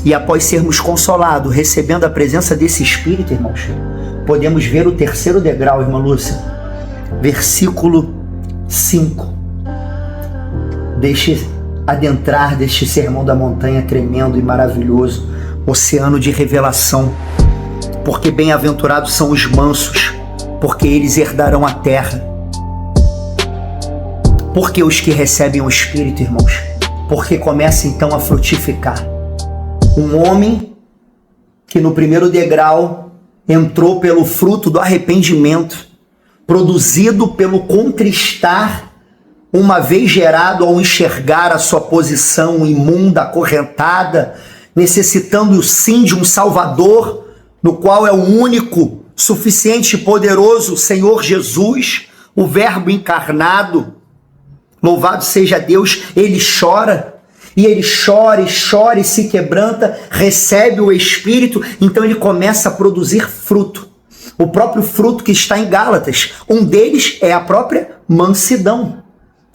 E após sermos consolados, recebendo a presença desse Espírito, irmãos, podemos ver o terceiro degrau, irmã Lúcia. Versículo 5. Deixe adentrar deste sermão da montanha tremendo e maravilhoso, oceano de revelação. Porque bem-aventurados são os mansos, porque eles herdarão a terra. Porque os que recebem o Espírito, irmãos, porque começa então a frutificar. Um homem que no primeiro degrau entrou pelo fruto do arrependimento, produzido pelo contristar, uma vez gerado ao enxergar a sua posição imunda, acorrentada, necessitando sim de um Salvador, no qual é o único, suficiente e poderoso Senhor Jesus, o Verbo encarnado. Louvado seja Deus, ele chora, e ele chora e chora e se quebranta, recebe o Espírito, então ele começa a produzir fruto. O próprio fruto que está em Gálatas, um deles é a própria mansidão,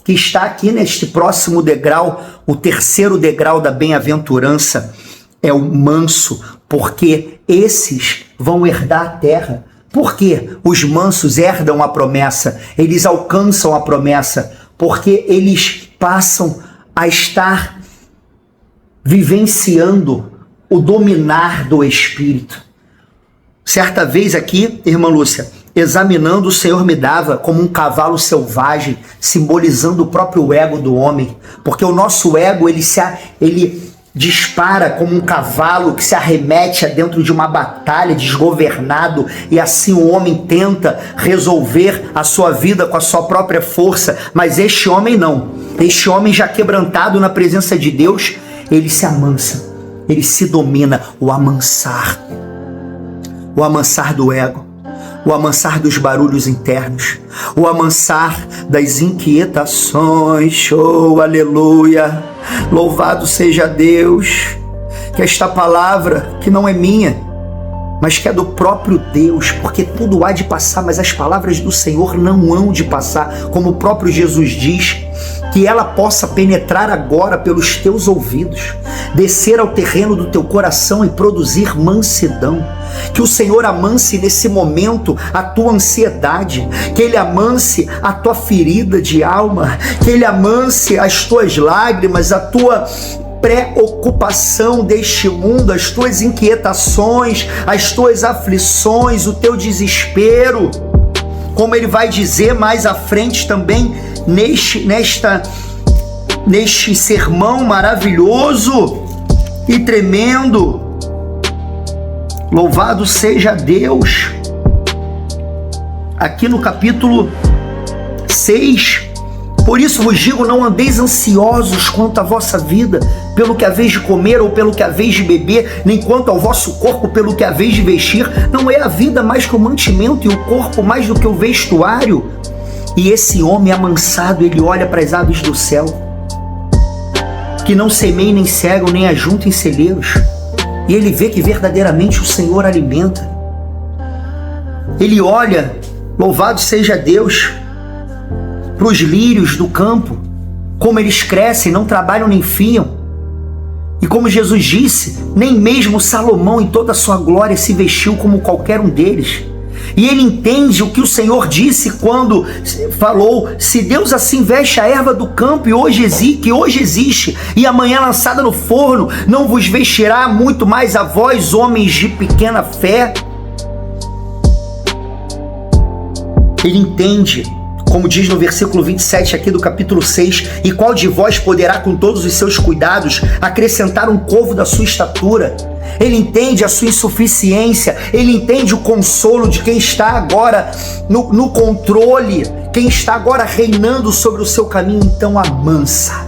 que está aqui neste próximo degrau, o terceiro degrau da bem-aventurança, é o manso, porque esses vão herdar a terra. Por que os mansos herdam a promessa? Eles alcançam a promessa, porque eles passam a estar vivenciando o dominar do Espírito. Certa vez aqui, irmã Lúcia, examinando, o Senhor me dava como um cavalo selvagem, simbolizando o próprio ego do homem, porque o nosso ego, ele dispara como um cavalo que se arremete dentro de uma batalha, desgovernado, e assim o homem tenta resolver a sua vida com a sua própria força, mas este homem não. Este homem já quebrantado na presença de Deus, ele se amansa, ele se domina, o amansar do ego, o amansar dos barulhos internos, o amansar das inquietações. Oh, aleluia! Louvado seja Deus, que esta palavra, que não é minha, mas que é do próprio Deus, porque tudo há de passar, mas as palavras do Senhor não hão de passar, como o próprio Jesus diz, que ela possa penetrar agora pelos teus ouvidos, descer ao terreno do teu coração e produzir mansidão. Que o Senhor amanse nesse momento a tua ansiedade, que Ele amanse a tua ferida de alma, que Ele amanse as tuas lágrimas, a tua preocupação deste mundo, as tuas inquietações, as tuas aflições, o teu desespero. Como Ele vai dizer mais à frente também, neste sermão maravilhoso e tremendo. Louvado seja Deus. Aqui no capítulo 6, por isso vos digo, não andeis ansiosos quanto à vossa vida, pelo que haveis de comer ou pelo que haveis de beber, nem quanto ao vosso corpo, pelo que haveis de vestir. Não é a vida mais que o mantimento, e o corpo mais do que o vestuário? E esse homem amansado, ele olha para as aves do céu, que não semeiam, nem cegam, nem ajuntam em celeiros, e ele vê que verdadeiramente o Senhor alimenta. Ele olha, louvado seja Deus, para os lírios do campo, como eles crescem, não trabalham nem fiam. E como Jesus disse, nem mesmo Salomão em toda a sua glória se vestiu como qualquer um deles. E ele entende o que o Senhor disse quando falou: se Deus assim veste a erva do campo que hoje existe e amanhã lançada no forno, não vos vestirá muito mais a vós, homens de pequena fé? Ele entende, como diz no versículo 27 aqui do capítulo 6, e qual de vós poderá com todos os seus cuidados acrescentar um covo da sua estatura? Ele entende a sua insuficiência, ele entende o consolo de quem está agora no controle, quem está agora reinando sobre o seu caminho, então amansa.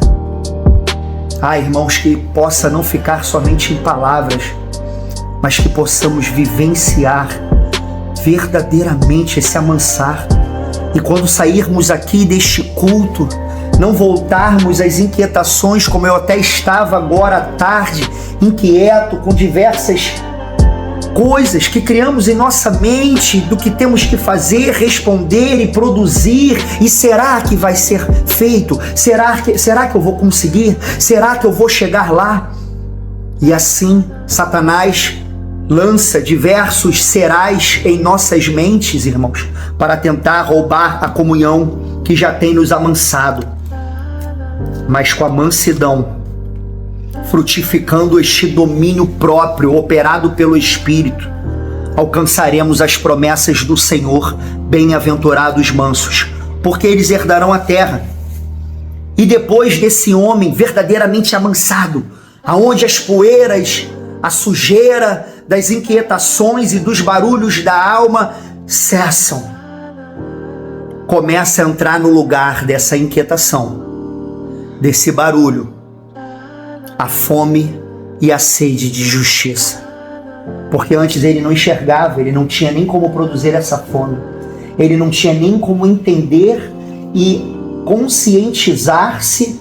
Irmãos, que possa não ficar somente em palavras, mas que possamos vivenciar verdadeiramente esse amansar. E quando sairmos aqui deste culto, não voltarmos às inquietações, como eu até estava agora à tarde, inquieto com diversas coisas que criamos em nossa mente, do que temos que fazer, responder e produzir, e será que vai ser feito? Será que eu vou conseguir? Será que eu vou chegar lá? E assim, Satanás lança diversos serais em nossas mentes, irmãos, para tentar roubar a comunhão que já tem nos amansado. Mas com a mansidão, frutificando este domínio próprio operado pelo Espírito, alcançaremos as promessas do Senhor. Bem-aventurados mansos, porque eles herdarão a terra. E depois desse homem verdadeiramente amansado, aonde as poeiras, a sujeira das inquietações e dos barulhos da alma cessam, começa a entrar no lugar dessa inquietação, desse barulho, a fome e a sede de justiça. Porque antes ele não enxergava, ele não tinha nem como produzir essa fome, ele não tinha nem como entender e conscientizar-se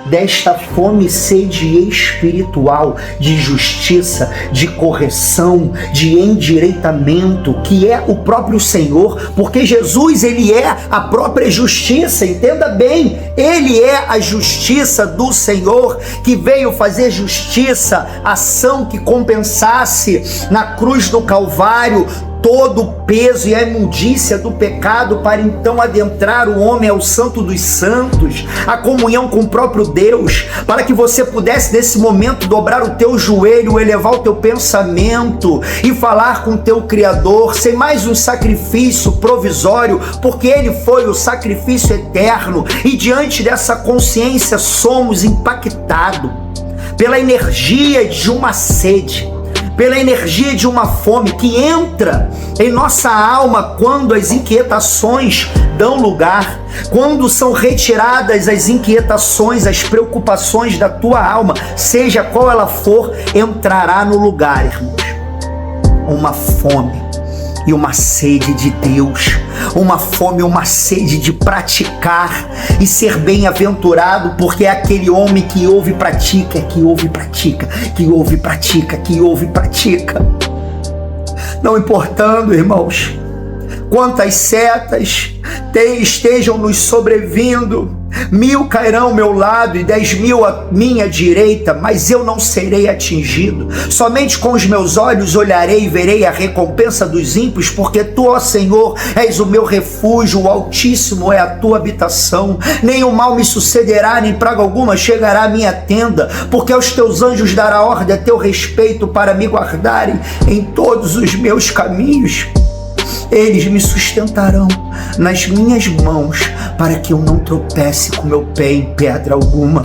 desta fome e sede espiritual, de justiça, de correção, de endireitamento, que é o próprio Senhor, porque Jesus, ele é a própria justiça, entenda bem, ele é a justiça do Senhor, que veio fazer justiça, ação que compensasse na cruz do Calvário todo o peso e a imundícia do pecado, para então adentrar o homem ao santo dos santos, a comunhão com o próprio Deus, para que você pudesse nesse momento dobrar o teu joelho, elevar o teu pensamento e falar com o teu Criador, sem mais um sacrifício provisório, porque ele foi o sacrifício eterno. E diante dessa consciência somos impactados pela energia de uma sede, pela energia de uma fome que entra em nossa alma quando as inquietações dão lugar, quando são retiradas as inquietações, as preocupações da tua alma, seja qual ela for, entrará no lugar, irmãos, uma fome e uma sede de Deus, uma fome e uma sede de praticar e ser bem-aventurado, porque é aquele homem que ouve e pratica, que ouve e pratica, que ouve e pratica, que ouve e pratica. Não importando, irmãos, quantas setas estejam nos sobrevindo, 1000 cairão ao meu lado e 10.000 à minha direita, mas eu não serei atingido. Somente com os meus olhos olharei e verei a recompensa dos ímpios, porque tu, ó Senhor, és o meu refúgio, o Altíssimo é a tua habitação. Nenhum mal me sucederá, nem praga alguma chegará à minha tenda, porque aos teus anjos dará ordem a teu respeito para me guardarem em todos os meus caminhos. Eles me sustentarão nas minhas mãos, para que eu não tropece com meu pé em pedra alguma.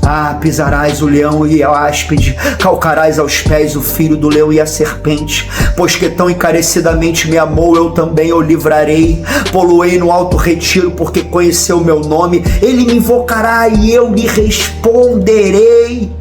Ah, pisarás o leão e a áspide, calcarás aos pés o filho do leão e a serpente, pois que tão encarecidamente me amou, eu também o livrarei. Pô-lo-ei no alto retiro, porque conheceu o meu nome. Ele me invocará e eu lhe responderei.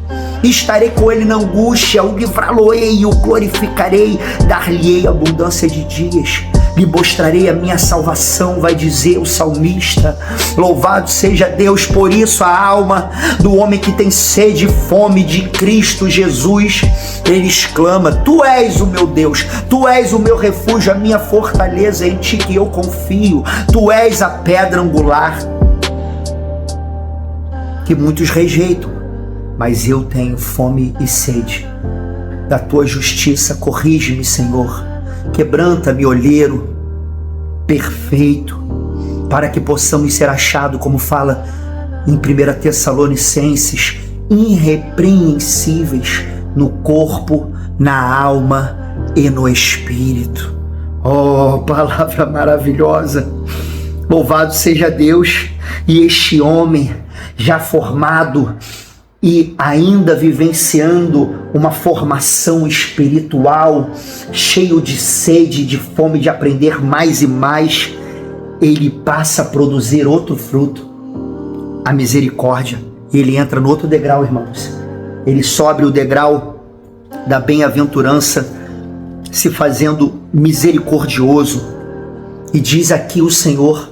Estarei com ele na angústia, o livrá-lo-ei, o glorificarei, dar-lhe-ei abundância de dias, lhe mostrarei a minha salvação, vai dizer o salmista. Louvado seja Deus. Por isso a alma do homem que tem sede e fome de Cristo Jesus, ele exclama: tu és o meu Deus, tu és o meu refúgio, a minha fortaleza, em ti que eu confio, tu és a pedra angular. Que muitos rejeitam, mas eu tenho fome e sede da tua justiça. Corrige-me, Senhor, quebranta-me, olheiro perfeito, para que possamos ser achados, como fala em 1 Tessalonicenses, irrepreensíveis no corpo, na alma e no espírito. Oh, palavra maravilhosa! Louvado seja Deus. E este homem já formado e ainda vivenciando uma formação espiritual, cheio de sede, de fome de aprender mais e mais, ele passa a produzir outro fruto, a misericórdia. E ele entra no outro degrau, irmãos. Ele sobe o degrau da bem-aventurança, se fazendo misericordioso. E diz aqui o Senhor,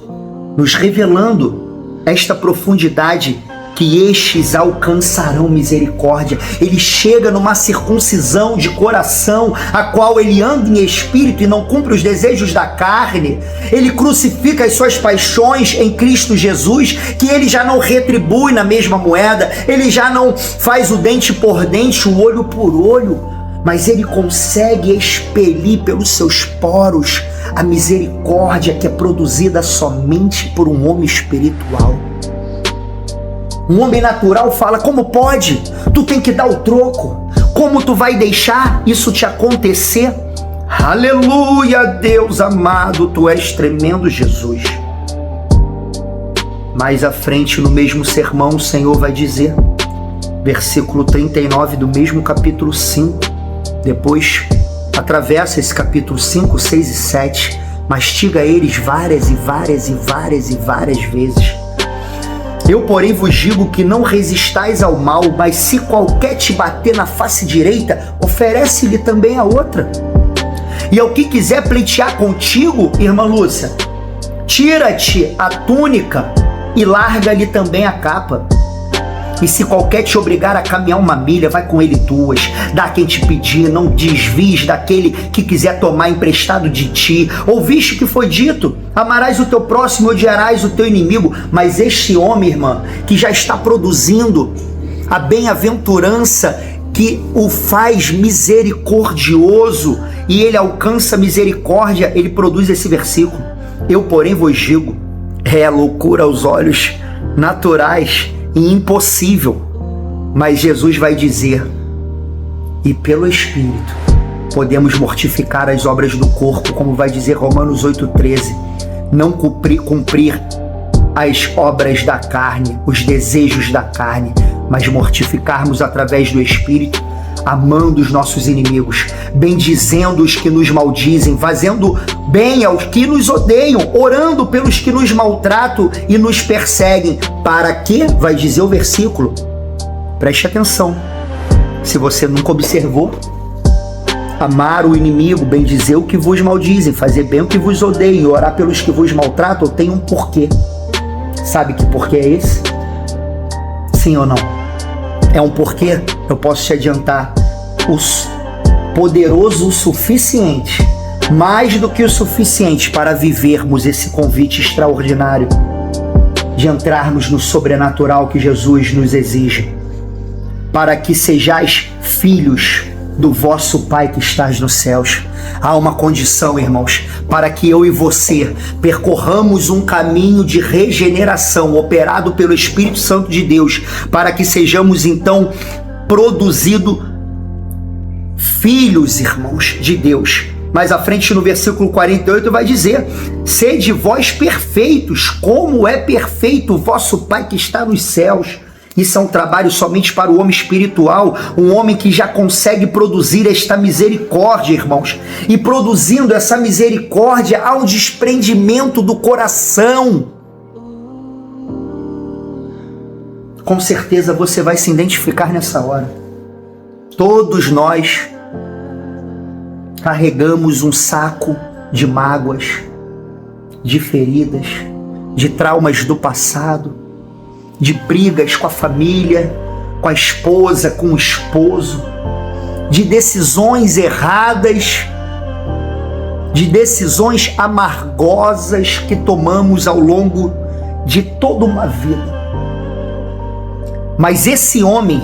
nos revelando esta profundidade que estes alcançarão misericórdia. Ele chega numa circuncisão de coração, a qual ele anda em espírito e não cumpre os desejos da carne. Ele crucifica as suas paixões em Cristo Jesus, que ele já não retribui na mesma moeda, ele já não faz o dente por dente, o olho por olho, mas ele consegue expelir pelos seus poros a misericórdia que é produzida somente por um homem espiritual. Um homem natural fala: como pode? Tu tem que dar o troco. Como tu vai deixar isso te acontecer? Aleluia, Deus amado, tu és tremendo, Jesus. Mais à frente, no mesmo sermão, o Senhor vai dizer, versículo 39 do mesmo capítulo 5, depois atravessa esse capítulo 5, 6 e 7, mastiga eles várias e várias e várias e várias vezes. Eu, porém, vos digo que não resistais ao mal, mas se qualquer te bater na face direita, oferece-lhe também a outra. E ao que quiser pleitear contigo, irmã Lúcia, tira-te a túnica e larga-lhe também a capa. E se qualquer te obrigar a caminhar uma milha, vai com ele 2. Dá a quem te pedir, não desvies daquele que quiser tomar emprestado de ti. Ouviste que foi dito: amarás o teu próximo e odiarás o teu inimigo. Mas este homem, irmã, que já está produzindo a bem-aventurança que o faz misericordioso e ele alcança misericórdia, ele produz esse versículo. Eu, porém, vos digo, é loucura aos olhos naturais e impossível, mas Jesus vai dizer: e pelo Espírito podemos mortificar as obras do corpo, como vai dizer Romanos 8,13, não cumprir as obras da carne, os desejos da carne, mas mortificarmos através do Espírito, amando os nossos inimigos, bendizendo os que nos maldizem, fazendo bem aos que nos odeiam, orando pelos que nos maltratam e nos perseguem. Para quê? Vai dizer o versículo. Preste atenção. Se você nunca observou, amar o inimigo, bendizer o que vos maldizem, fazer bem o que vos odeiam, orar pelos que vos maltratam, tem um porquê. Sabe que porquê é esse? Sim ou não? É um porquê, eu posso te adiantar, poderoso o suficiente, mais do que o suficiente para vivermos esse convite extraordinário de entrarmos no sobrenatural que Jesus nos exige, para que sejais filhos do vosso Pai que estás nos céus. Há uma condição, irmãos, para que eu e você percorramos um caminho de regeneração operado pelo Espírito Santo de Deus, para que sejamos então produzidos filhos, irmãos, de Deus. Mais à frente, no versículo 48, vai dizer: sede vós perfeitos, como é perfeito o vosso Pai que está nos céus. Isso é um trabalho somente para o homem espiritual, um homem que já consegue produzir esta misericórdia, irmãos. E produzindo essa misericórdia, há um desprendimento do coração. Com certeza você vai se identificar nessa hora. Todos nós carregamos um saco de mágoas, de feridas, de traumas do passado, de brigas com a família, com a esposa, com o esposo, de decisões erradas, de decisões amargosas que tomamos ao longo de toda uma vida. Mas esse homem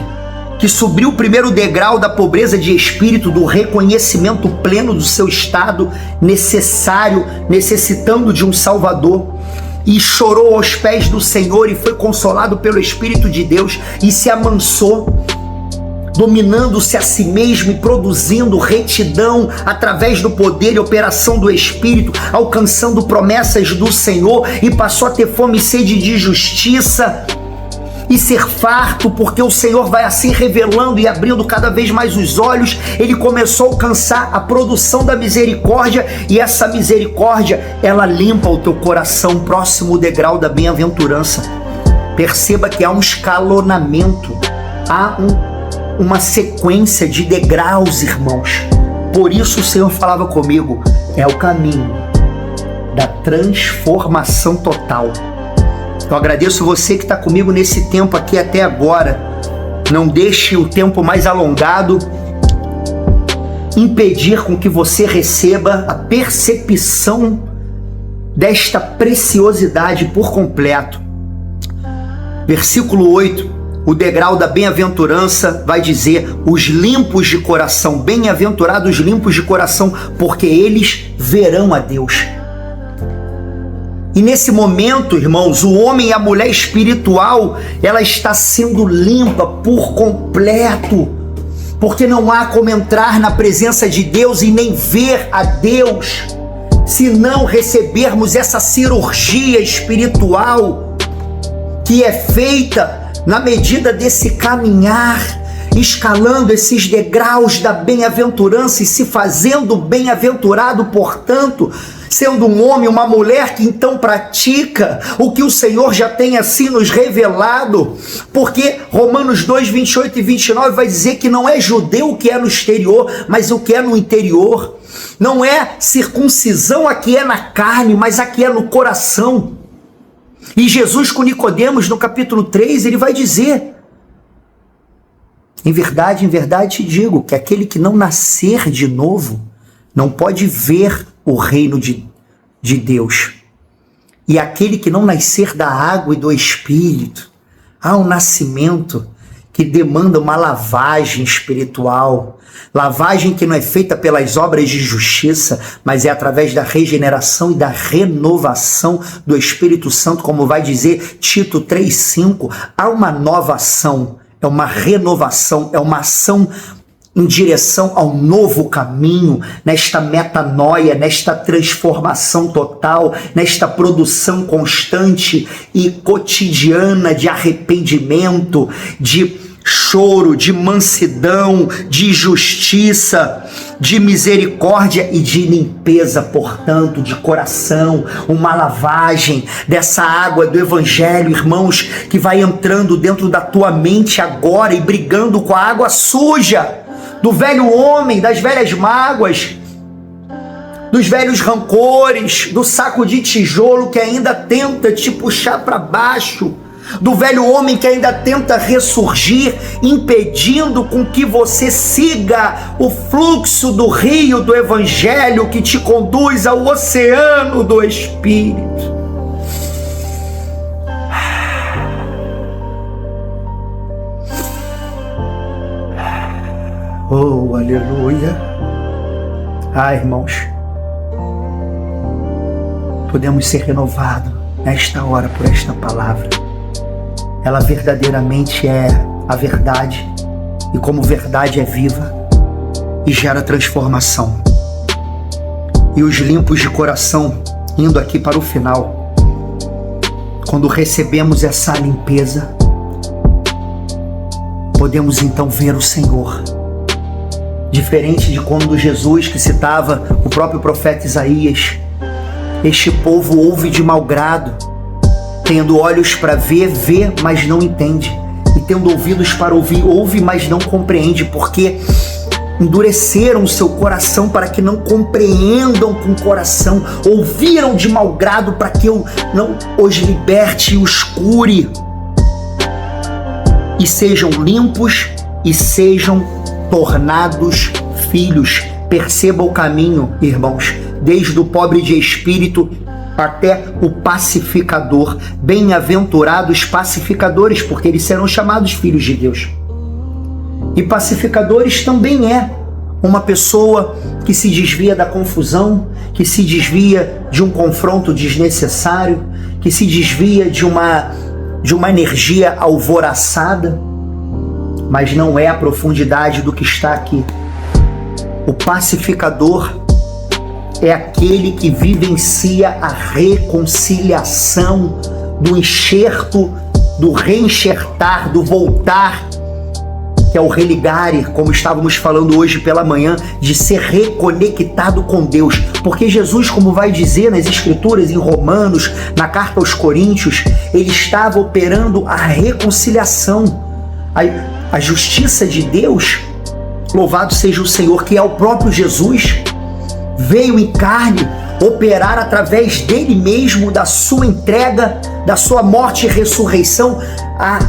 que subiu o primeiro degrau da pobreza de espírito, do reconhecimento pleno do seu estado necessário, necessitando de um Salvador, e chorou aos pés do Senhor e foi consolado pelo Espírito de Deus e se amansou, dominando-se a si mesmo e produzindo retidão através do poder e operação do Espírito, alcançando promessas do Senhor, e passou a ter fome e sede de justiça e ser farto, porque o Senhor vai assim revelando e abrindo cada vez mais os olhos. Ele começou a alcançar a produção da misericórdia, e essa misericórdia, ela limpa o teu coração, próximo degrau da bem-aventurança. Perceba que há um escalonamento, há uma sequência de degraus, irmãos. Por isso o Senhor falava comigo: é o caminho da transformação total. Eu agradeço você que está comigo nesse tempo aqui até agora. Não deixe o tempo mais alongado impedir com que você receba a percepção desta preciosidade por completo. Versículo 8, o degrau da bem-aventurança vai dizer: os limpos de coração, bem-aventurados os limpos de coração, porque eles verão a Deus. E nesse momento, irmãos, o homem e a mulher espiritual, ela está sendo limpa por completo, porque não há como entrar na presença de Deus e nem ver a Deus, se não recebermos essa cirurgia espiritual que é feita na medida desse caminhar, escalando esses degraus da bem-aventurança e se fazendo bem-aventurado, portanto, sendo um homem, uma mulher que então pratica o que o Senhor já tem assim nos revelado, porque Romanos 2, 28 e 29 vai dizer que não é judeu o que é no exterior, mas o que é no interior. Não é circuncisão a que é na carne, mas a que é no coração. E Jesus com Nicodemos no capítulo 3, ele vai dizer: em verdade te digo que aquele que não nascer de novo não pode ver o reino de Deus. E aquele que não nascer da água e do Espírito, há um nascimento que demanda uma lavagem espiritual, lavagem que não é feita pelas obras de justiça, mas é através da regeneração e da renovação do Espírito Santo, como vai dizer Tito 3,5, há uma nova ação, é uma renovação, é uma ação em direção ao novo caminho, nesta metanoia, nesta transformação total, nesta produção constante e cotidiana de arrependimento, de choro, de mansidão, de justiça, de misericórdia e de limpeza, portanto, de coração, uma lavagem dessa água do Evangelho, irmãos, que vai entrando dentro da tua mente agora e brigando com a água suja do velho homem, das velhas mágoas, dos velhos rancores, do saco de tijolo que ainda tenta te puxar para baixo, do velho homem que ainda tenta ressurgir, impedindo com que você siga o fluxo do rio do Evangelho que te conduz ao oceano do Espírito. Oh, aleluia! Ah, irmãos, podemos ser renovados nesta hora por esta palavra. Ela verdadeiramente é a verdade, e como verdade é viva e gera transformação. E os limpos de coração, indo aqui para o final, quando recebemos essa limpeza, podemos então ver o Senhor. Diferente de quando Jesus, que citava o próprio profeta Isaías, este povo ouve de mau grado, tendo olhos para ver, vê, mas não entende, e tendo ouvidos para ouvir, ouve, mas não compreende, porque endureceram o seu coração para que não compreendam com o coração, ouviram de mau grado para que eu não os liberte e os cure, e sejam limpos e sejam tornados filhos. Perceba o caminho, irmãos, desde o pobre de espírito até o pacificador. Bem-aventurados pacificadores, porque eles serão chamados filhos de Deus. E pacificadores também é uma pessoa que se desvia da confusão, que se desvia de um confronto desnecessário, que se desvia de uma energia alvoroçada, mas não é a profundidade do que está aqui. O pacificador é aquele que vivencia a reconciliação, do enxerto, do reenxertar, do voltar, que é o religare, como estávamos falando hoje pela manhã, de ser reconectado com Deus. Porque Jesus, como vai dizer nas Escrituras, em Romanos, na carta aos Coríntios, ele estava operando a reconciliação, a justiça de Deus. Louvado seja o Senhor, que é o próprio Jesus, veio em carne, operar através dele mesmo, da sua entrega, da sua morte e ressurreição, a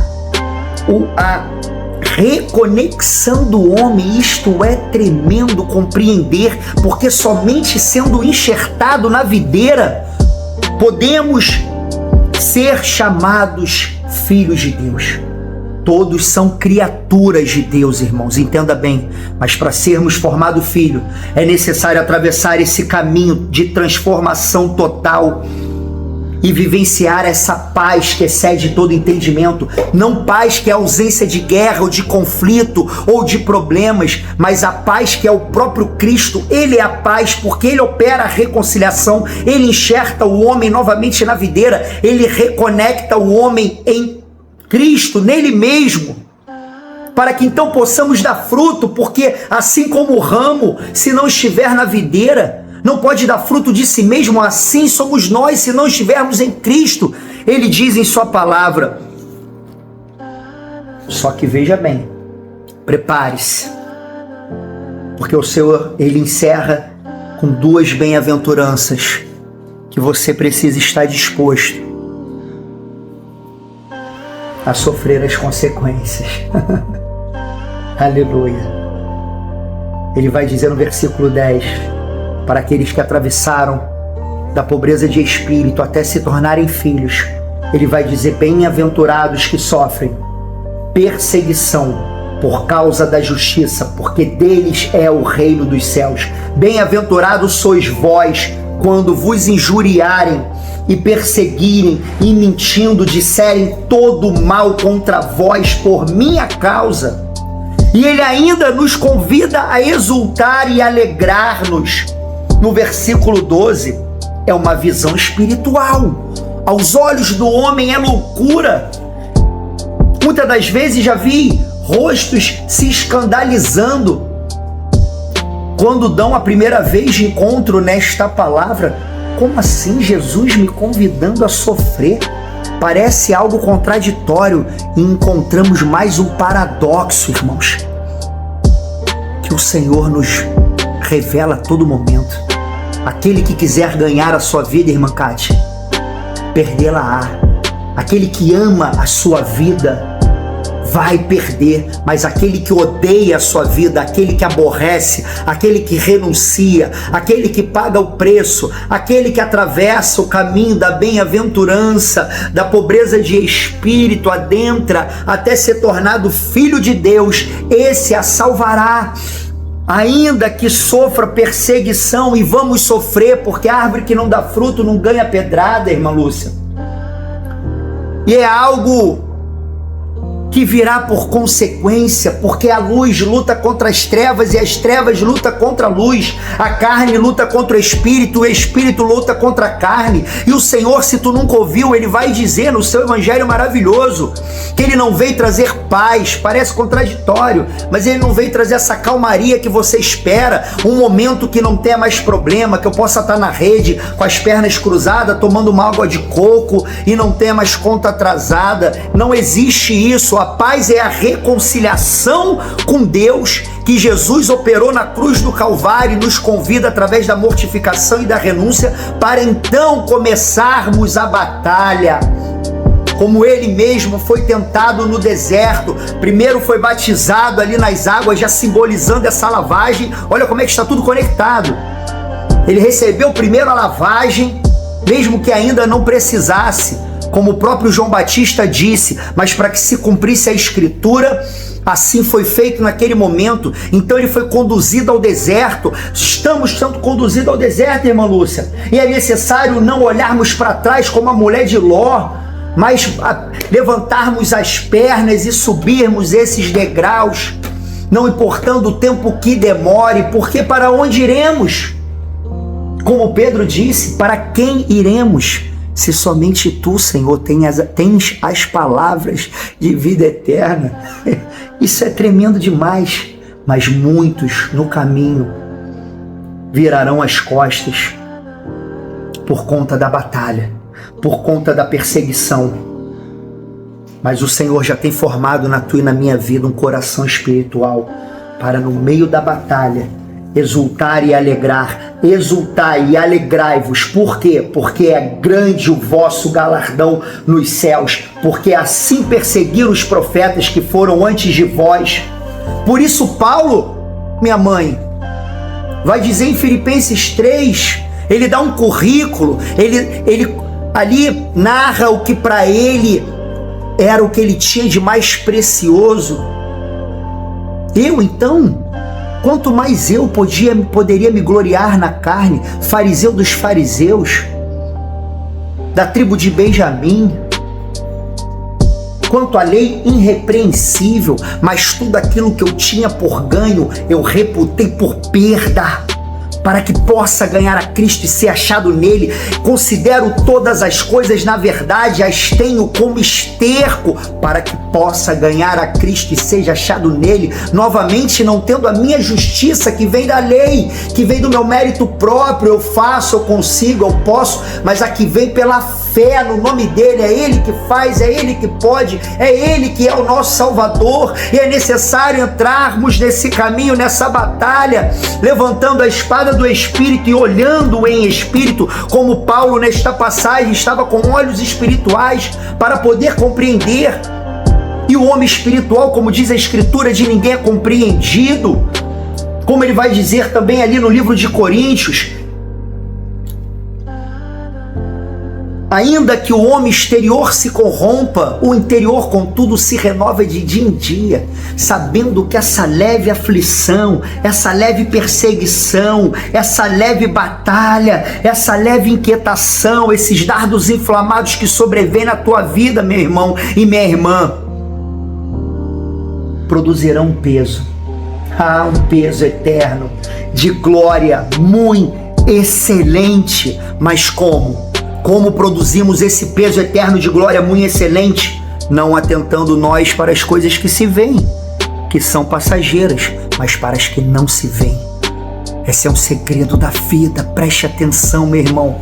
reconexão do homem. Isto é tremendo compreender, porque somente sendo enxertado na videira podemos ser chamados filhos de Deus. Todos são criaturas de Deus, irmãos, entenda bem, mas para sermos formados filho, é necessário atravessar esse caminho de transformação total e vivenciar essa paz que excede todo entendimento. Não paz que é ausência de guerra ou de conflito ou de problemas, mas a paz que é o próprio Cristo. Ele é a paz porque ele opera a reconciliação, ele enxerta o homem novamente na videira, ele reconecta o homem em Cristo, nele mesmo, para que então possamos dar fruto, porque assim como o ramo, se não estiver na videira, não pode dar fruto de si mesmo, assim somos nós, se não estivermos em Cristo. Ele diz em sua palavra, só que veja bem, prepare-se, porque o Senhor, ele encerra com 2 bem-aventuranças que você precisa estar disposto a sofrer as consequências. Aleluia. Ele vai dizer no versículo 10, para aqueles que atravessaram da pobreza de espírito até se tornarem filhos, ele vai dizer, bem-aventurados que sofrem perseguição por causa da justiça, porque deles é o reino dos céus. Bem-aventurados sois vós, quando vos injuriarem e perseguirem e mentindo disserem todo mal contra vós por minha causa. E ele ainda nos convida a exultar e alegrar-nos. No versículo 12, é uma visão espiritual. Aos olhos do homem é loucura. Muitas das vezes já vi rostos se escandalizando quando dão a primeira vez de encontro nesta palavra. Como assim Jesus me convidando a sofrer? Parece algo contraditório e encontramos mais um paradoxo, irmãos, que o Senhor nos revela a todo momento. Aquele que quiser ganhar a sua vida, irmã Kátia, perdê-la-á. Aquele que ama a sua vida vai perder, mas aquele que odeia a sua vida, aquele que aborrece, aquele que renuncia, aquele que paga o preço, aquele que atravessa o caminho da bem-aventurança, da pobreza de espírito, adentra até ser tornado filho de Deus, esse a salvará. Ainda que sofra perseguição, e vamos sofrer, porque a árvore que não dá fruto não ganha pedrada, irmã Lúcia. E é algo que virá por consequência, porque a luz luta contra as trevas e as trevas lutam contra a luz, a carne luta contra o espírito luta contra a carne. E o Senhor, se tu nunca ouviu, ele vai dizer no seu evangelho maravilhoso que ele não veio trazer paz. Parece contraditório, mas ele não veio trazer essa calmaria que você espera, um momento que não tenha mais problema, que eu possa estar na rede com as pernas cruzadas, tomando uma água de coco e não tenha mais conta atrasada. Não existe isso. A paz é a reconciliação com Deus que Jesus operou na cruz do Calvário e nos convida através da mortificação e da renúncia para então começarmos a batalha. Como ele mesmo foi tentado no deserto, primeiro foi batizado ali nas águas, já simbolizando essa lavagem. Olha como é que está tudo conectado. Ele recebeu primeiro a lavagem, mesmo que ainda não precisasse, como o próprio João Batista disse, mas para que se cumprisse a escritura, assim foi feito naquele momento. Então ele foi conduzido ao deserto. Estamos sendo conduzidos ao deserto, irmã Lúcia, e é necessário não olharmos para trás como a mulher de Ló, mas levantarmos as pernas e subirmos esses degraus, não importando o tempo que demore, porque para onde iremos? Como Pedro disse, para quem iremos? Se somente tu, Senhor, tens as palavras de vida eterna. Isso é tremendo demais. Mas muitos no caminho virarão as costas por conta da batalha, por conta da perseguição. Mas o Senhor já tem formado na tua e na minha vida um coração espiritual para, no meio da batalha, exultar e alegrar. Exultai e alegrai-vos. Por quê? Porque é grande o vosso galardão nos céus, porque assim perseguiram os profetas que foram antes de vós. Por isso Paulo, minha mãe, vai dizer em Filipenses 3, ele dá um currículo, ele ali narra o que para ele era o que ele tinha de mais precioso. Eu então, quanto mais eu poderia me gloriar na carne, fariseu dos fariseus, da tribo de Benjamim, quanto à lei irrepreensível, mas tudo aquilo que eu tinha por ganho, eu reputei por perda, para que possa ganhar a Cristo e ser achado nele. Considero todas as coisas, na verdade, as tenho como esterco, para que possa ganhar a Cristo e seja achado nele. Novamente, não tendo a minha justiça que vem da lei, que vem do meu mérito próprio, eu faço, eu consigo, eu posso, mas a que vem pela fé no nome dele. É ele que faz, é ele que pode, é ele que é o nosso Salvador, e é necessário entrarmos nesse caminho, nessa batalha, levantando a espada do Espírito e olhando em Espírito, como Paulo nesta passagem estava com olhos espirituais para poder compreender. E o homem espiritual, como diz a Escritura, de ninguém é compreendido, como ele vai dizer também ali no livro de Coríntios. Ainda que o homem exterior se corrompa, o interior, contudo, se renova de dia em dia, sabendo que essa leve aflição, essa leve perseguição, essa leve batalha, essa leve inquietação, esses dardos inflamados que sobrevêm na tua vida, meu irmão e minha irmã, produzirão um peso, um peso eterno, de glória muito excelente. Mas como produzimos esse peso eterno de glória muito excelente? Não atentando nós para as coisas que se veem, que são passageiras, mas para as que não se veem. Esse é um segredo da vida, preste atenção, meu irmão.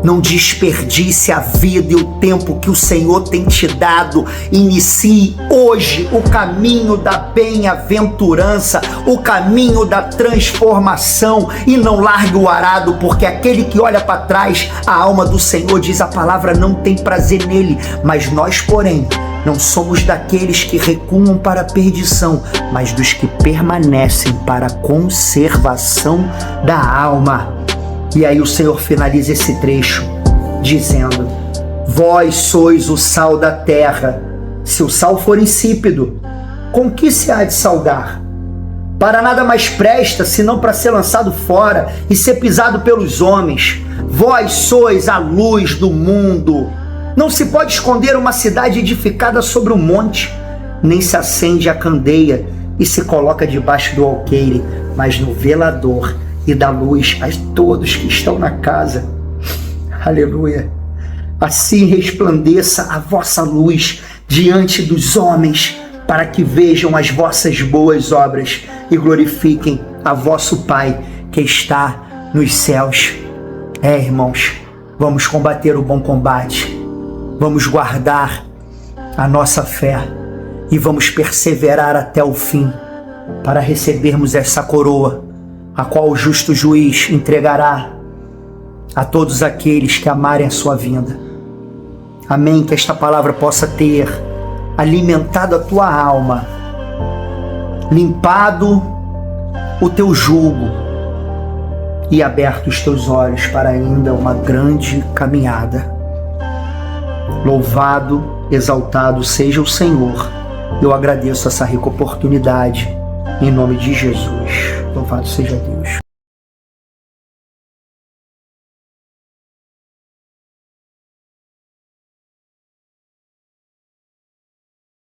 Não desperdice a vida e o tempo que o Senhor tem te dado. Inicie hoje o caminho da bem-aventurança, o caminho da transformação, e não largue o arado, porque aquele que olha para trás, a alma do Senhor, diz a palavra, não tem prazer nele. Mas nós, porém, não somos daqueles que recuam para a perdição, mas dos que permanecem para a conservação da alma. E aí o Senhor finaliza esse trecho dizendo: vós sois o sal da terra. Se o sal for insípido, com que se há de salgar? Para nada mais presta, senão para ser lançado fora e ser pisado pelos homens. Vós sois a luz do mundo. Não se pode esconder uma cidade edificada sobre um monte, nem se acende a candeia e se coloca debaixo do alqueire, mas no velador, e dá luz a todos que estão na casa. Aleluia. Assim resplandeça a vossa luz diante dos homens, para que vejam as vossas boas obras e glorifiquem a vosso Pai que está nos céus. Irmãos, vamos combater o bom combate, vamos guardar a nossa fé e vamos perseverar até o fim, para recebermos essa coroa, a qual o justo juiz entregará a todos aqueles que amarem a sua vinda. Amém. Que esta palavra possa ter alimentado a tua alma, limpado o teu jugo e aberto os teus olhos para ainda uma grande caminhada. Louvado, exaltado seja o Senhor. Eu agradeço essa rica oportunidade, em nome de Jesus. Louvado seja Deus.